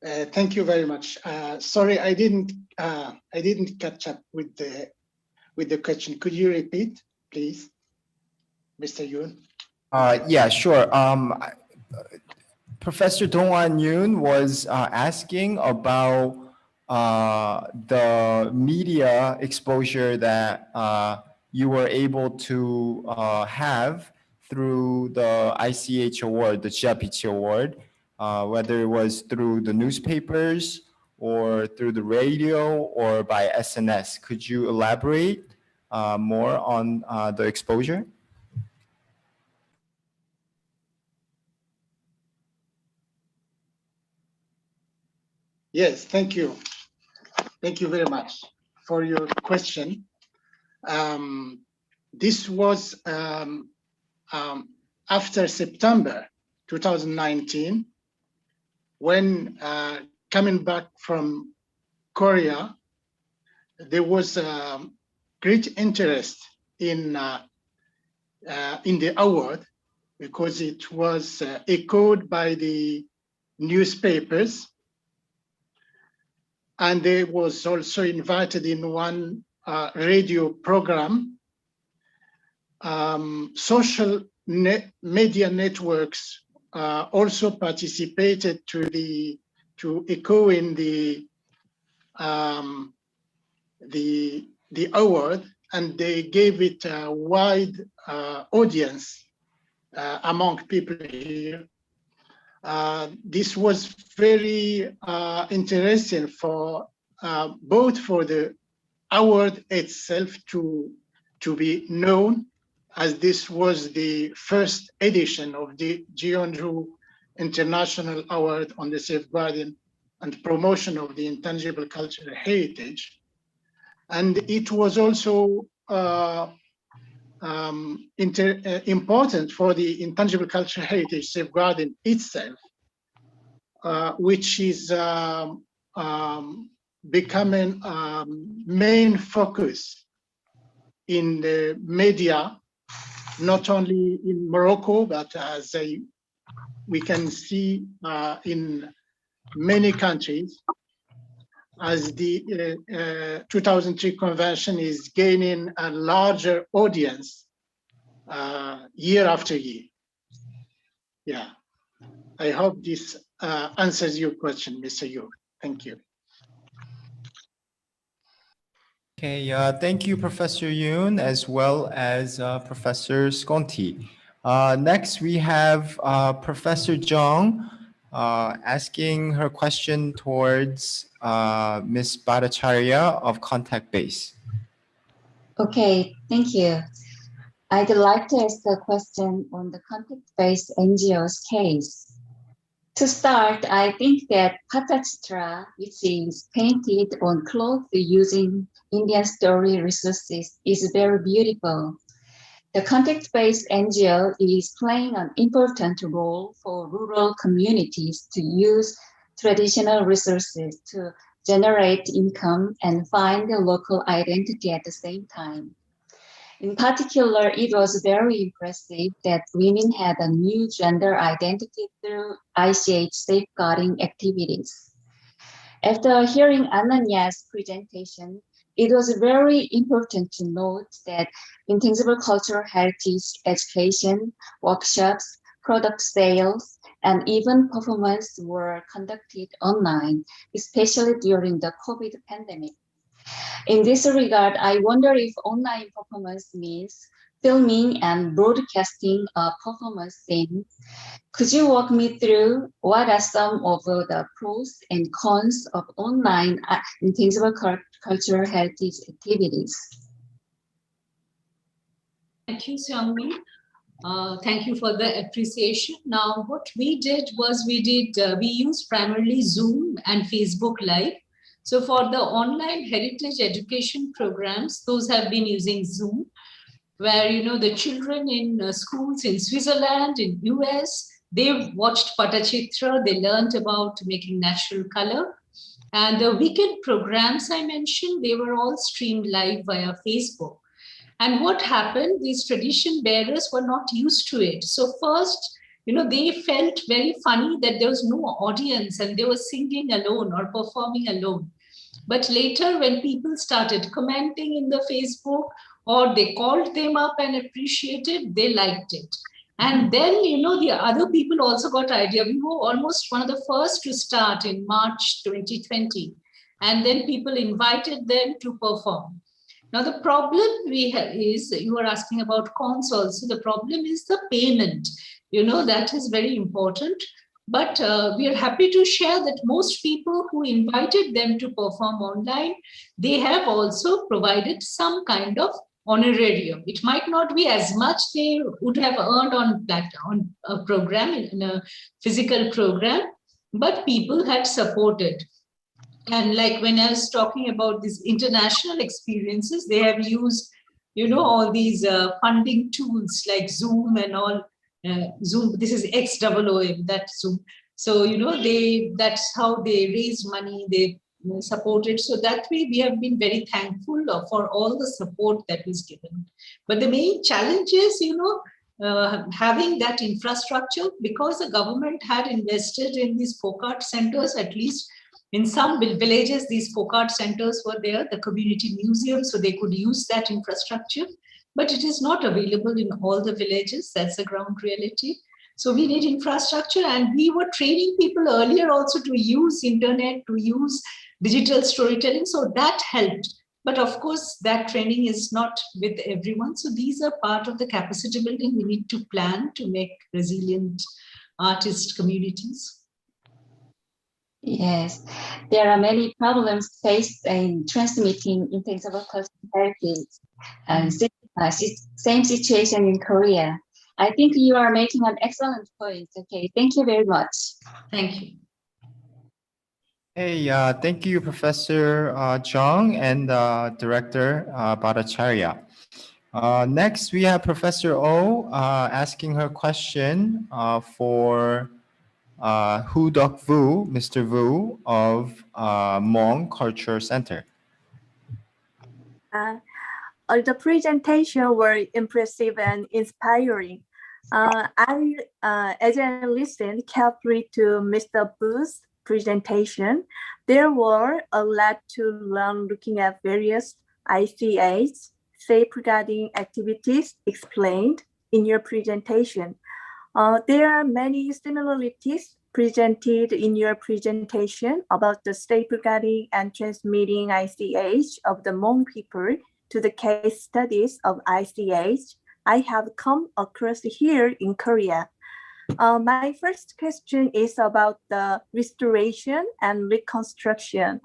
S13: Thank you very much. Sorry, I didn't catch up with the question. Could you repeat, please, Mr. Yoon?
S1: Yeah, sure. Professor Dong-Hwan Yoon was asking about the media exposure that you were able to have through the ICH award, the GRPT award, whether it was through the newspapers or through the radio or by SNS. Could you elaborate more on the exposure?
S13: Yes, thank you. Thank you very much for your question. This was after September 2019, when coming back from Korea, there was great interest in the award because it was echoed by the newspapers. And they was also invited in one radio program. Social media networks also participated to echo in the award, and they gave it a wide audience among people here. This was very interesting for both for the award itself to be known, as this was the first edition of the Jeonju International Award on the Safeguarding and Promotion of the Intangible Cultural Heritage. And it was also important for the intangible cultural heritage safeguarding itself, which is becoming main focus in the media, not only in Morocco, but as we can see in many countries, as the 2003 convention is gaining a larger audience year after year. Yeah, I hope this answers your question, Mr. Yu. Thank you.
S1: Okay, thank you, Professor Yoon, as well as Professor Sconti. Next, we have Professor Jung asking her question towards Ms. Bhattacharya of Contact Base.
S6: Okay, thank you. I'd like to ask a question on the contact-based NGO's case. To start, I think that Patachitra, which is painted on cloth using Indian story resources, is very beautiful. The contact-based NGO is playing an important role for rural communities to use traditional resources to generate income and find a local identity at the same time. In particular, it was very impressive that women had a new gender identity through ICH safeguarding activities. After hearing Ananya's presentation, it was very important to note that intangible cultural heritage education, workshops, product sales, and even performance were conducted online, especially during the COVID pandemic. In this regard, I wonder if online performance means filming and broadcasting a performance scene. Could you walk me through what are some of the pros and cons of online intangible cultural heritage activities?
S14: Thank you, Seongmi. Thank you for the appreciation. Now, what we did was we used primarily Zoom and Facebook Live. So for the online heritage education programs, those have been using Zoom, where, you know, the children in schools in Switzerland, in US, they watched Patachitra, they learned about making natural color. And the weekend programs I mentioned, they were all streamed live via Facebook. And what happened, these tradition bearers were not used to it. So first, you know, they felt very funny that there was no audience and they were singing alone or performing alone. But later, when people started commenting in the Facebook, or they called them up and appreciated, they liked it. And then, you know, the other people also got idea. We were almost one of the first to start in March 2020. And then people invited them to perform. Now, the problem we have is, you were asking about consoles. So the problem is the payment. You know, that is very important. But we are happy to share that most people who invited them to perform online, they have also provided some kind of honorarium. It might not be as much they would have earned on a program, in a physical program, but people had supported. And like when I was talking about these international experiences, they have used, you know, all these funding tools like Zoom and all. Zoom, this is XOOM, that Zoom. So, you know, that's how they raise money, they supported. So that way we have been very thankful for all the support that was given. But the main challenge is, you know, having that infrastructure, because the government had invested in these folk art centers. At least in some villages, these folk art centers were there, the community museum, so they could use that infrastructure. But it is not available in all the villages. That's the ground reality. So we need infrastructure, and we were training people earlier also to use internet, to use digital storytelling. So that helped. But of course, that training is not with everyone. So these are part of the capacity building we need to plan to make resilient artist communities.
S6: Yes, there are many problems faced in transmitting intangible cultural heritage, and same situation in Korea. I think you are making an excellent point. Okay, thank you very much.
S14: Thank you.
S1: Hey, thank you, Professor Jung and Director Bhattacharya. Next, we have Professor Oh asking her question for Hu Dok Vu, Mr. Vu of Hmong Culture Center.
S7: The presentation were impressive and inspiring. As I listened carefully to Mr. Vu's presentation, there were a lot to learn looking at various ICAs, safeguarding activities explained in your presentation. There are many similarities presented in your presentation about the safeguarding and transmitting ICAs of the Hmong people to the case studies of ICAs I have come across here in Korea. My first question is about the restoration and reconstruction.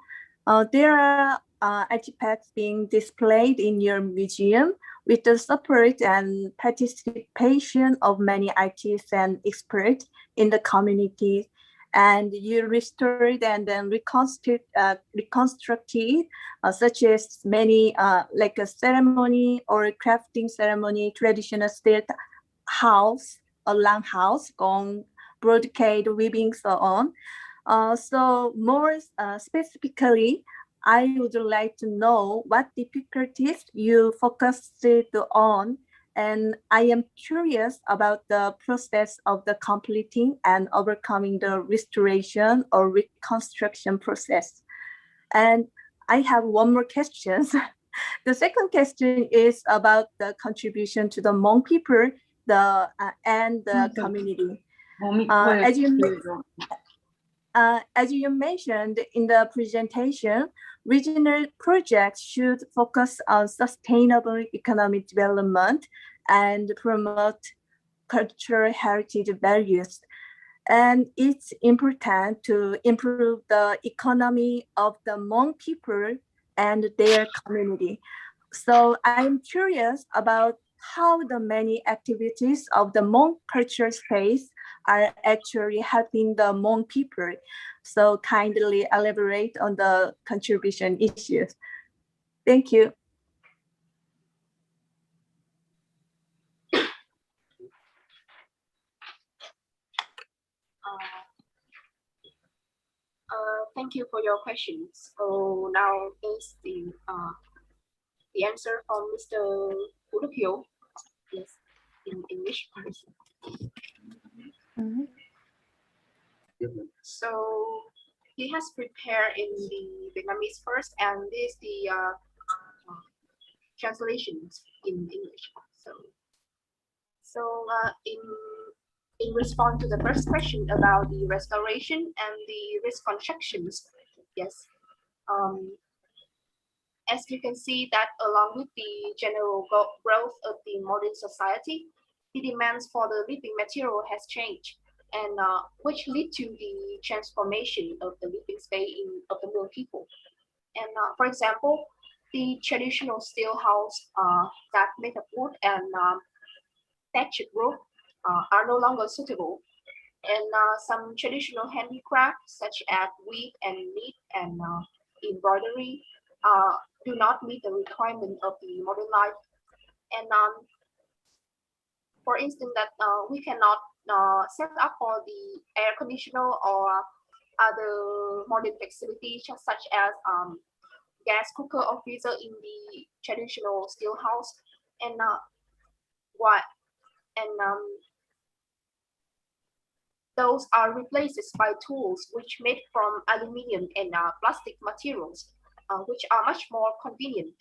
S7: There are artifacts being displayed in your museum with the support and participation of many artists and experts in the community. And you restored and then reconstructed, such as many like a ceremony or a crafting ceremony, traditional state house, a long house, gong, brocade, weaving, so on. So more specifically, I would like to know what difficulties you focused on, and I am curious about the process of the completing and overcoming the restoration or reconstruction process. And I have one more question. The second question is about the contribution to the Hmong people and the community. As you mentioned in the presentation, regional projects should focus on sustainable economic development and promote cultural heritage values. And it's important to improve the economy of the Hmong people and their community. So I'm curious about how the many activities of the Hmong cultural space are actually helping the Hmong people. So kindly elaborate on the contribution issues. Thank you.
S18: Thank you for your questions. So now is the answer from Mr. Udukyo. Yes, in English first. So he has prepared in the Vietnamese first, and this is the translations in English. So in response to the first question about the restoration and the reconstructions, yes, as you can see that along with the general growth of the modern society, the demands for the living material has changed, and which lead to the transformation of the living space of the Hmong people. And for example, the traditional steel house that made of wood and thatched roof are no longer suitable, and some traditional handicrafts such as weave and knit and embroidery do not meet the requirement of the modern life. And for instance, that we cannot set up for the air conditioner or other modern facilities such as gas cooker or freezer in the traditional steel house, and those are replaced by tools which made from aluminum and plastic materials, which are much more convenient.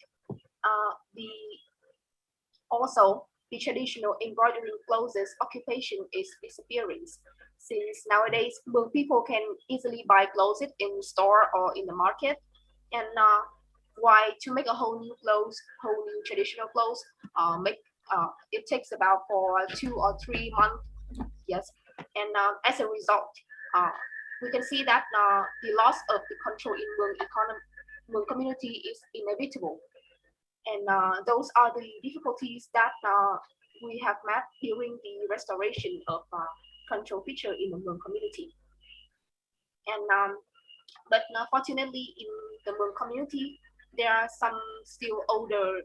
S18: Also, the traditional embroidery clothes occupation is disappearing, since nowadays Hmong people can easily buy clothes in store or in the market. And why to make a whole new traditional clothes, it takes about for 2 or 3 months. Yes, and as a result, we can see that the loss of the control in Hmong community is inevitable. And those are the difficulties that we have met during the restoration of control feature in the Hmong community. And but fortunately, in the Hmong community, there are some still older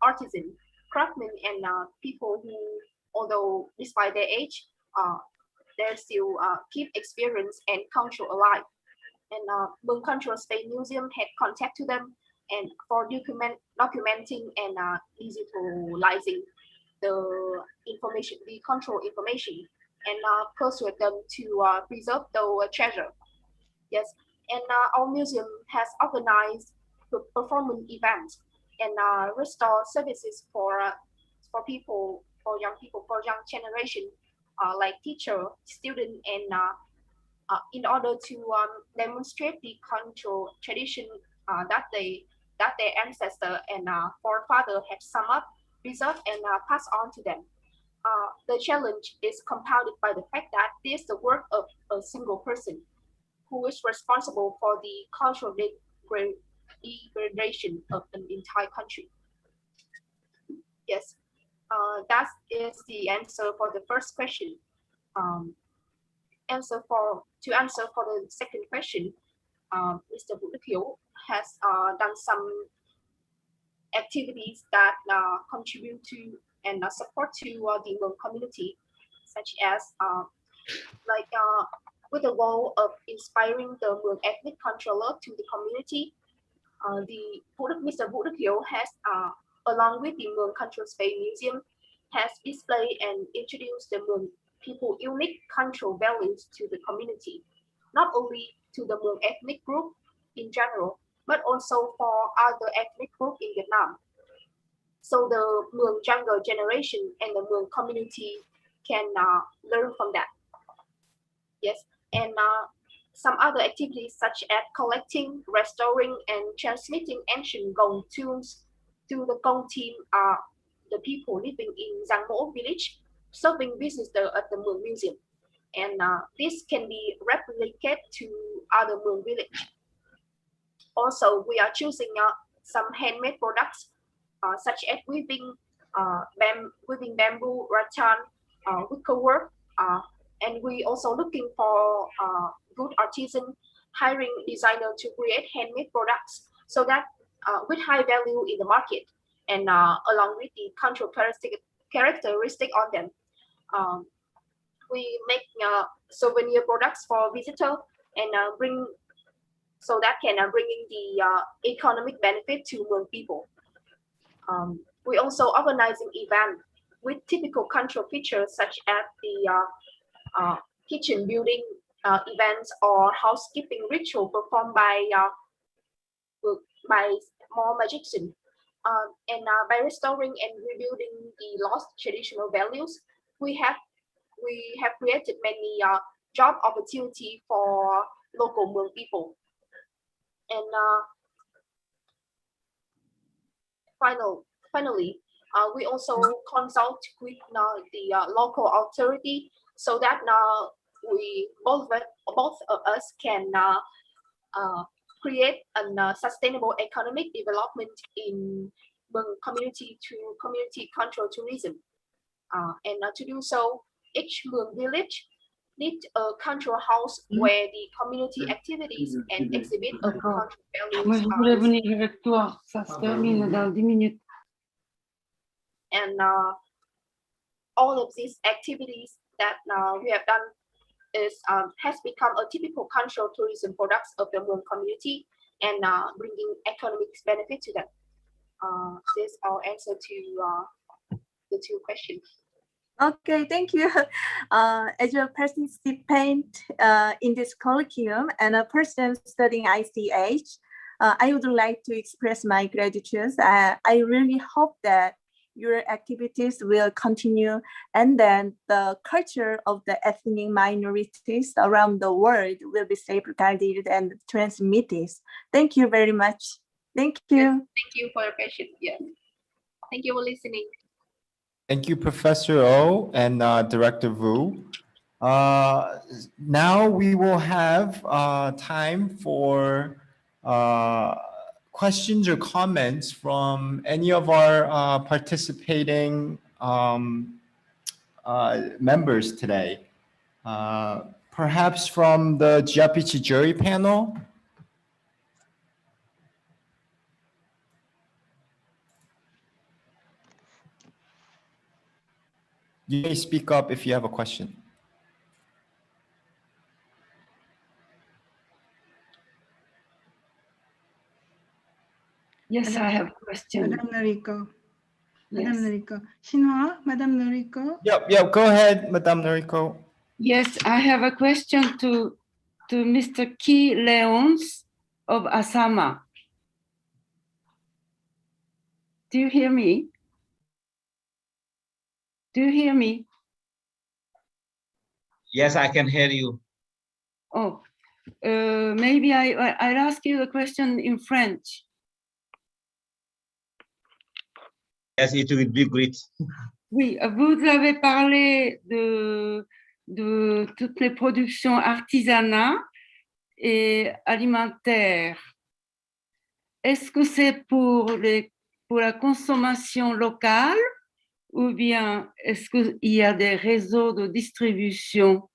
S18: artisans, craftsmen, and people who, although despite their age, they still keep experience and culture alive. And Hmong Cultural Space Museum had contact to them and for documenting and digitalizing the information, the cultural information, and persuade them to preserve the treasure. Yes, and our museum has organized performance events and restore services for people, for young people, for young generation, like teacher, student, and in order to demonstrate the cultural tradition that their ancestor and forefather had sum up, preserved, and passed on to them. The challenge is compounded by the fact that this is the work of a single person who is responsible for the cultural degradation of an entire country. Yes, that is the answer for the first question. To answer for the second question, Mr. Budakyo has done some activities that contribute to and support to the Hmong community, such as with the goal of inspiring the Hmong ethnic controller to the community. Mr. Budakyo has, along with the Hmong Cultural Space Museum, has displayed and introduced the Hmong people unique cultural values to the community, not only to the Hmong ethnic group in general, but also for other ethnic groups in Vietnam. So the Hmong younger generation and the Hmong community can learn from that. Yes, and some other activities such as collecting, restoring, and transmitting ancient gong tunes to the gong team are the people living in Giang Mo village, serving visitors at the Hmong Museum. And this can be replicated to other Hmong villages. Also, we are choosing some handmade products such as weaving weaving bamboo, rattan, wickerwork, and we also looking for good artisan, hiring designer to create handmade products so that with high value in the market and along with the cultural characteristic on them. We make souvenir products for visitor and bring so that can bringing the economic benefit to Hmong people. We also organizing event with typical cultural features such as the kitchen building events or housekeeping ritual performed by more magicians. And by restoring and rebuilding the lost traditional values, we have created many job opportunity for local Hmong people. And finally, we also consult with the local authority so that we both of us can create a sustainable economic development in Hmong community to community cultural tourism. And to do so, each Hmong village needs a cultural house where the community activities and exhibit of cultural
S8: Moi, je voulais venir avec toi. Ça se termine dans 10 minutes.
S18: And all of these activities that we have done has become a typical cultural tourism products of the Hmong community and bringing economic benefit to them. This our answer to the two questions.
S7: Okay, thank you. As a participant in this curriculum and a person studying ICH, I would like to express my gratitude. I really hope that your activities will continue and then the culture of the ethnic minorities around the world will be safeguarded and transmitted. Thank you very much. Thank you.
S18: Yes, thank you for your patience. Yeah. Thank you for listening.
S1: Thank you, Professor O and Director Vu. Now we will have time for questions or comments from any of our participating members today. Perhaps from the GRPC jury panel. You may speak up if you have a question.
S8: Yes, I have a question.
S2: Madame Noriko.
S8: Yes.
S2: Madame Noriko. Shinhwa, Madame Noriko.
S1: Yep, go ahead, Madame Noriko.
S8: Yes, I have a question to Mr. Ki Leons of Asama. Do you hear me? Do you hear me?
S16: Yes, I can hear you.
S8: Oh, maybe I'll ask you the question in French.
S16: Yes, it will be great.
S8: Oui, vous avez parlé de toutes les productions artisanales et alimentaires. Est-ce que c'est pour la consommation locale ou bien est-ce qu'il y a des réseaux de distribution?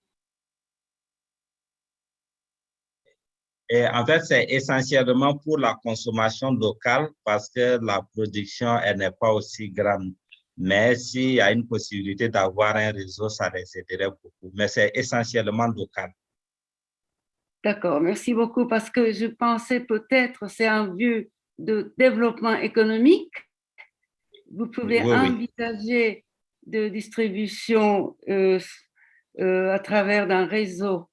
S16: Et en fait, c'est essentiellement pour la consommation locale parce que la production, elle n'est pas aussi grande. Mais s'il y a une possibilité d'avoir un réseau, ça les aiderait beaucoup. Mais c'est essentiellement local.
S8: D'accord, merci beaucoup parce que je pensais peut-être c'est en vue de développement économique. Vous pouvez envisager de distribution à travers d'un réseau.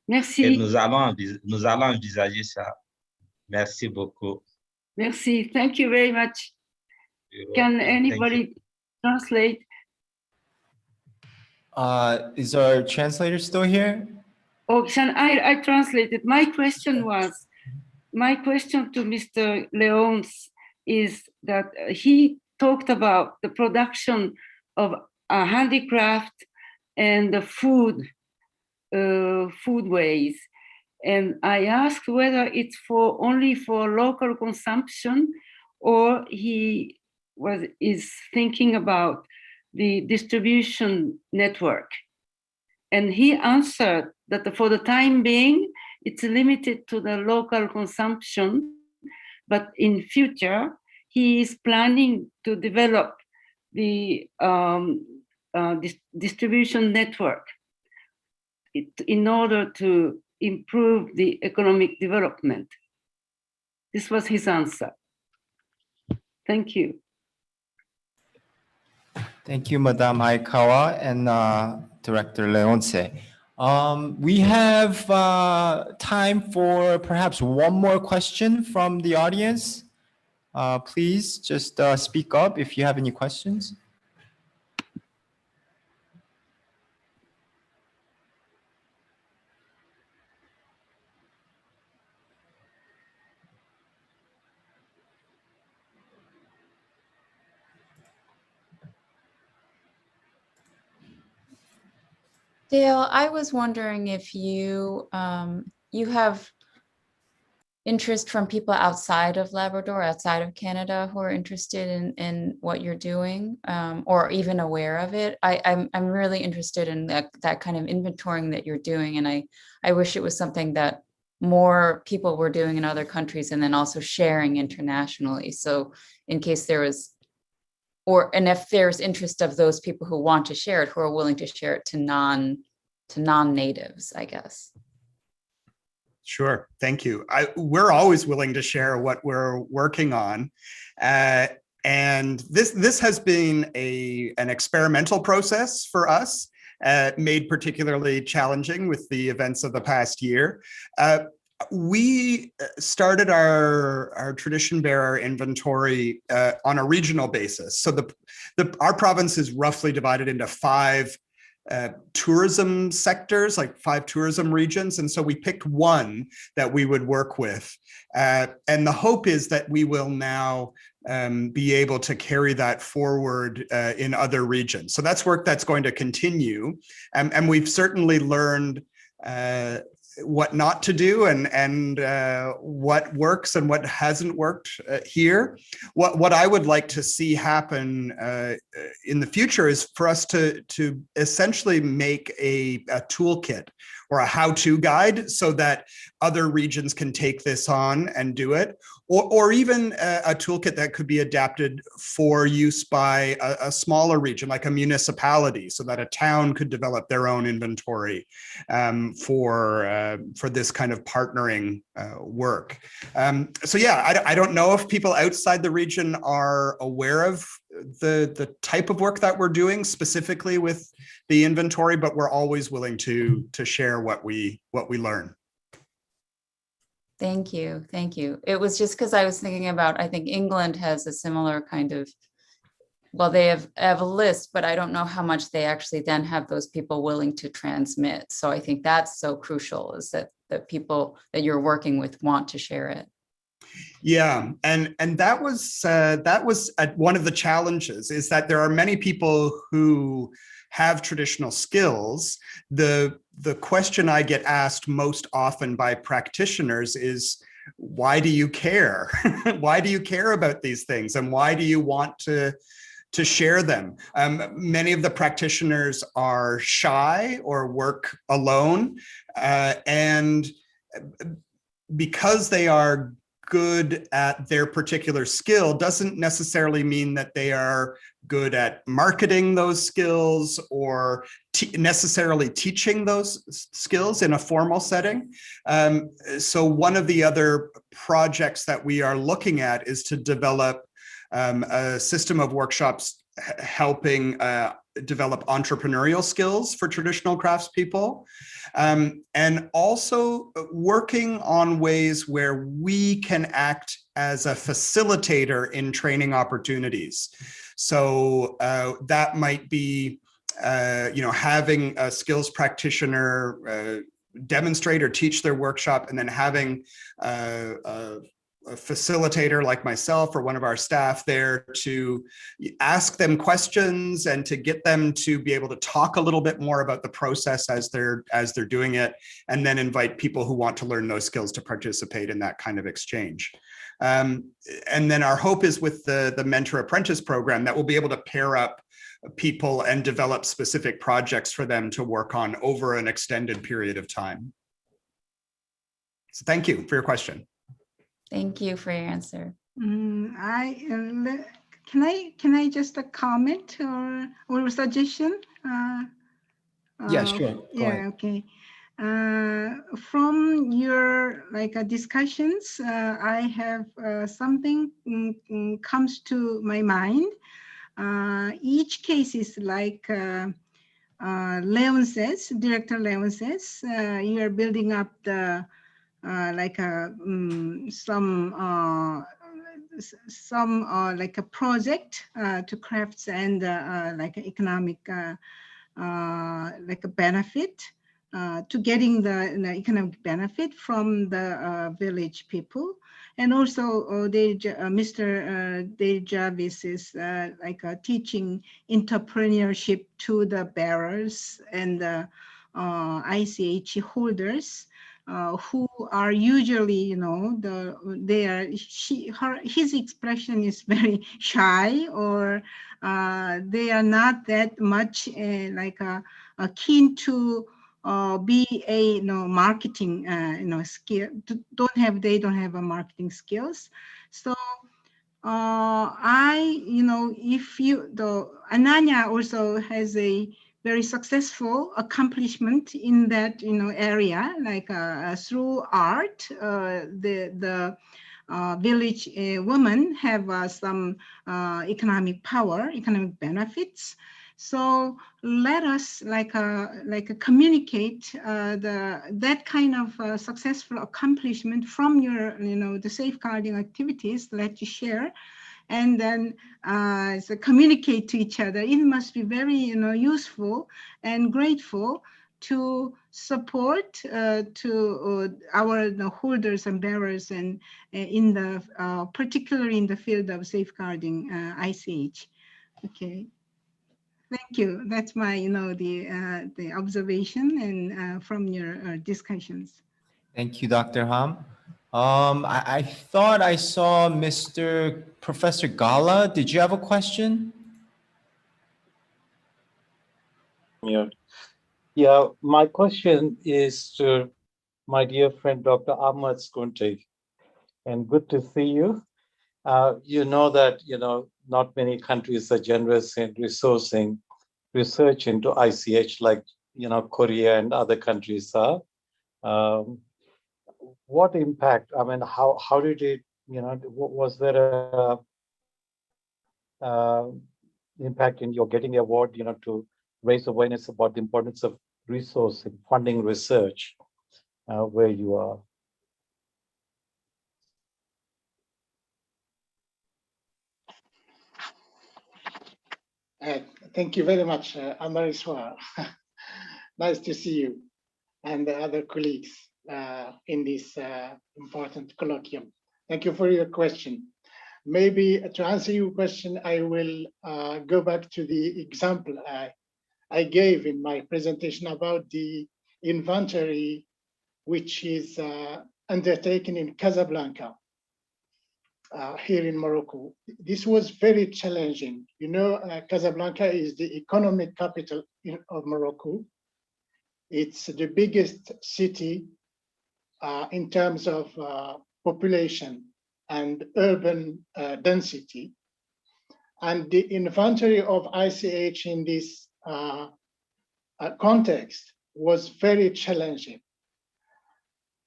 S8: Merci.
S16: Et nous allons envisager ça. Merci beaucoup.
S8: Merci. Thank you very much. Can anybody translate?
S1: Is our translator still here?
S8: Oh, I translated. My question to Mr. Leons is that he talked about the production of a handicraft and the foodways. And I asked whether it's only for local consumption or is thinking about the distribution network. And he answered that for the time being, it's limited to the local consumption, but in future, he is planning to develop the distribution network in order to improve the economic development. This was his answer. Thank you.
S1: Thank you, Madame Aikawa and Director Leonce. We have time for perhaps one more question from the audience. Please just speak up if you have any questions.
S4: Dale, I was wondering if you you have interest from people outside of Labrador, outside of Canada, who are interested in what you're doing, or even aware of it. I'm really interested in that kind of inventorying that you're doing, and I wish it was something that more people were doing in other countries, and then also sharing internationally. So in case there was, and if there's interest of those people who want to share it, who are willing to share it to non-natives, I guess.
S15: Sure, thank you. We're always willing to share what we're working on. And this has been an experimental process for us, made particularly challenging with the events of the past year. We started our tradition bearer inventory on a regional basis. So our province is roughly divided into 5 tourism sectors, like 5 tourism regions. And so we picked one that we would work with. And the hope is that we will now be able to carry that forward in other regions. So that's work that's going to continue. And we've certainly learned what not to do and what works and what hasn't worked here. What I would like to see happen in the future is for us to essentially make a toolkit or a how-to guide so that other regions can take this on and do it, or even a toolkit that could be adapted for use by a smaller region, like a municipality, so that a town could develop their own inventory for this kind of partnering work. So yeah, I don't know if people outside the region are aware of the type of work that we're doing specifically with the inventory, but we're always willing to share what we learn.
S4: Thank you. Thank you. It was just because I was thinking about, I think England has a similar kind of, well, they have a list, but I don't know how much they actually then have those people willing to transmit. So I think that's so crucial, is that people that you're working with want to share it.
S15: Yeah, and that was one of the challenges, is that there are many people who have traditional skills. The question I get asked most often by practitioners is, why do you care? Why do you care about these things? And why do you want to share them? Many of the practitioners are shy or work alone. And because they are good at their particular skill doesn't necessarily mean that they are good at marketing those skills or necessarily teaching those skills in a formal setting. So one of the other projects that we are looking at is to develop a system of workshops helping develop entrepreneurial skills for traditional craftspeople, and also working on ways where we can act as a facilitator in training opportunities. So that might be, having a skills practitioner demonstrate or teach their workshop, and then having a facilitator like myself or one of our staff there to ask them questions and to get them to be able to talk a little bit more about the process as they're doing it, and then invite people who want to learn those skills to participate in that kind of exchange. And then our hope is with the Mentor Apprentice program that we'll be able to pair up people and develop specific projects for them to work on over an extended period of time. So thank you for your question.
S4: Thank you for your answer.
S2: Can I just comment or suggestion?
S1: Yeah, sure. Go
S2: Yeah,
S1: ahead.
S2: okay. From your discussions, I have something comes to my mind. Each case is like Leon says, Director Leon says, you are building up the like a project to crafts and like economic like a benefit to getting the economic benefit from the village people. And also Mr. Dale Jarvis is like teaching entrepreneurship to the bearers and the ICH holders who are usually, his expression is very shy, or they are not that much keen to be a marketing skill. They don't have a marketing skills. So Ananya also has a very successful accomplishment in that area, like through art, the village women have some economic power, economic benefits. So let us communicate that kind of successful accomplishment from your the safeguarding activities. Let you share, and then so communicate to each other. It must be very useful and grateful to support to our holders and bearers, and in the particularly in the field of safeguarding ICH. Okay. Thank you. That's my, the observation and from your discussions.
S1: Thank you, Dr. Ham. I thought I saw Professor Gala. Did you have a question?
S9: Yeah, my question is to my dear friend, Dr. Ahmad Skunti, and good to see you. You know that, not many countries are generous in resourcing research into ICH like, Korea and other countries are. What impact, I mean, how did it, was there a impact in your getting the award, to raise awareness about the importance of resourcing, funding research where you are?
S13: Thank you very much, Amariswa. Nice to see you and the other colleagues in this important colloquium. Thank you for your question. Maybe to answer your question, I will go back to the example I gave in my presentation about the inventory which is undertaken in Casablanca. Here in Morocco. This was very challenging. Casablanca is the economic capital of Morocco. It's the biggest city in terms of population and urban density. And the inventory of ICH in this context was very challenging.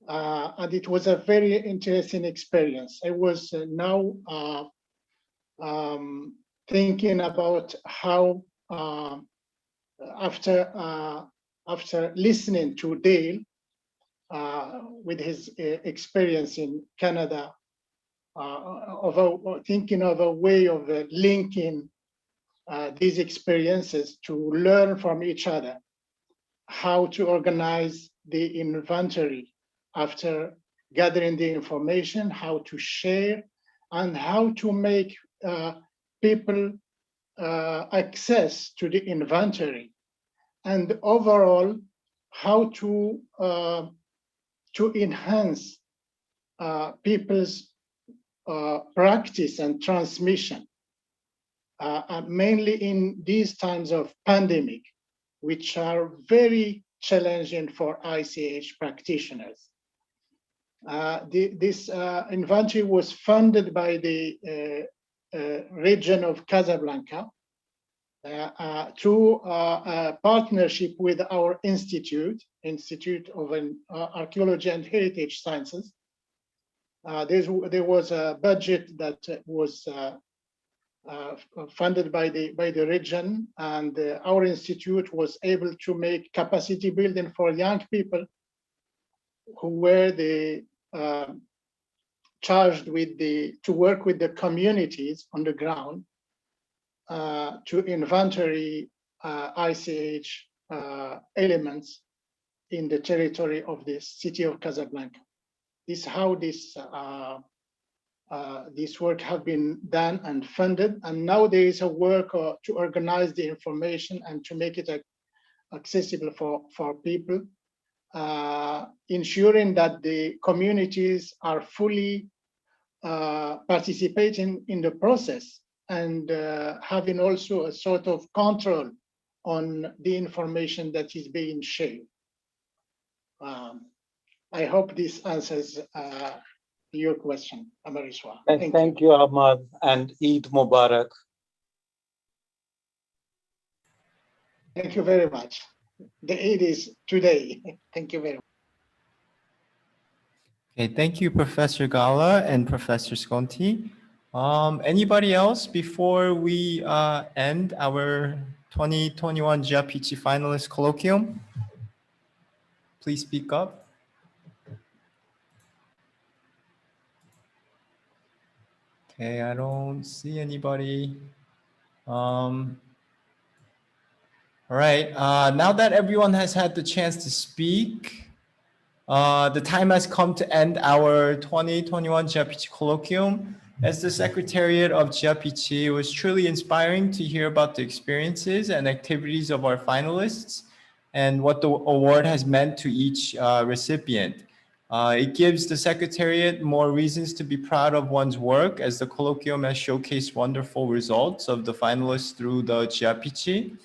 S13: And it was a very interesting experience. I was now thinking about how, after listening to Dale with his experience in Canada, thinking of a way of linking these experiences to learn from each other, how to organize the inventory after gathering the information, how to share, and how to make people access to the inventory, and overall how to enhance people's practice and transmission, mainly in these times of pandemic, which are very challenging for ICH practitioners. This inventory was funded by the region of Casablanca through a partnership with our Institute of Archaeology and Heritage Sciences. There was a budget that was funded by the region, and our institute was able to make capacity building for young people who were charged with to work with the communities on the ground to inventory ICH elements in the territory of the city of Casablanca. This is how this work have been done and funded, and now there is a work to organize the information and to make it accessible for people, ensuring that the communities are fully participating in the process and having also a sort of control on the information that is being shared. I hope this answers your question, Amariswa.
S9: Thank you, Ahmad, and Eid Mubarak.
S13: Thank you very much. The Eid is today. Thank you very much.
S1: Okay, thank you, Professor Gala and Professor Sconti. Anybody else before we end our 2021 GIAPC finalist colloquium? Please speak up. Okay, I don't see anybody. All right, now that everyone has had the chance to speak, the time has come to end our 2021 GIAPC colloquium. As the Secretariat of GIAPC, it was truly inspiring to hear about the experiences and activities of our finalists and what the award has meant to each recipient. It gives the Secretariat more reasons to be proud of one's work, as the colloquium has showcased wonderful results of the finalists through the GIAPC.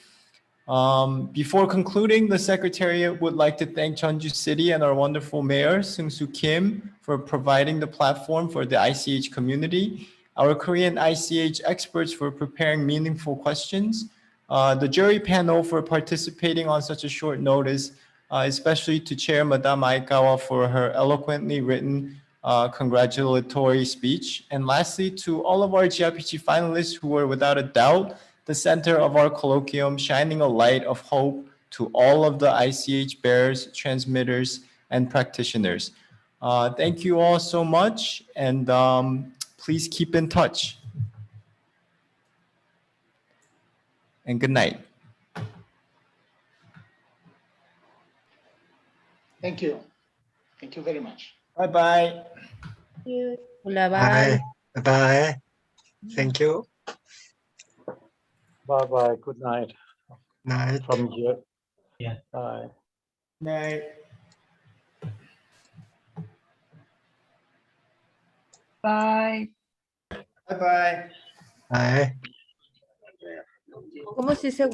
S1: Before concluding, the Secretariat would like to thank Jeonju City and our wonderful Mayor, Seung-Soo Kim, for providing the platform for the ICH community, our Korean ICH experts for preparing meaningful questions, the jury panel for participating on such a short notice, especially to Chair Madame Aikawa for her eloquently written congratulatory speech, and lastly to all of our GIAPC finalists who were without a doubt the center of our colloquium, shining a light of hope to all of the ICH bearers, transmitters, and practitioners. Thank you all so much, and please keep in touch. And good night.
S13: Thank you. Thank you very much.
S1: Bye-bye.
S11: Bye. Bye. Thank you.
S9: Bye-bye. Good night.
S11: Night.
S9: From here. Yeah. Bye.
S1: Night.
S8: Bye.
S1: Bye-bye.
S11: Bye.
S20: ¿Cómo se dice?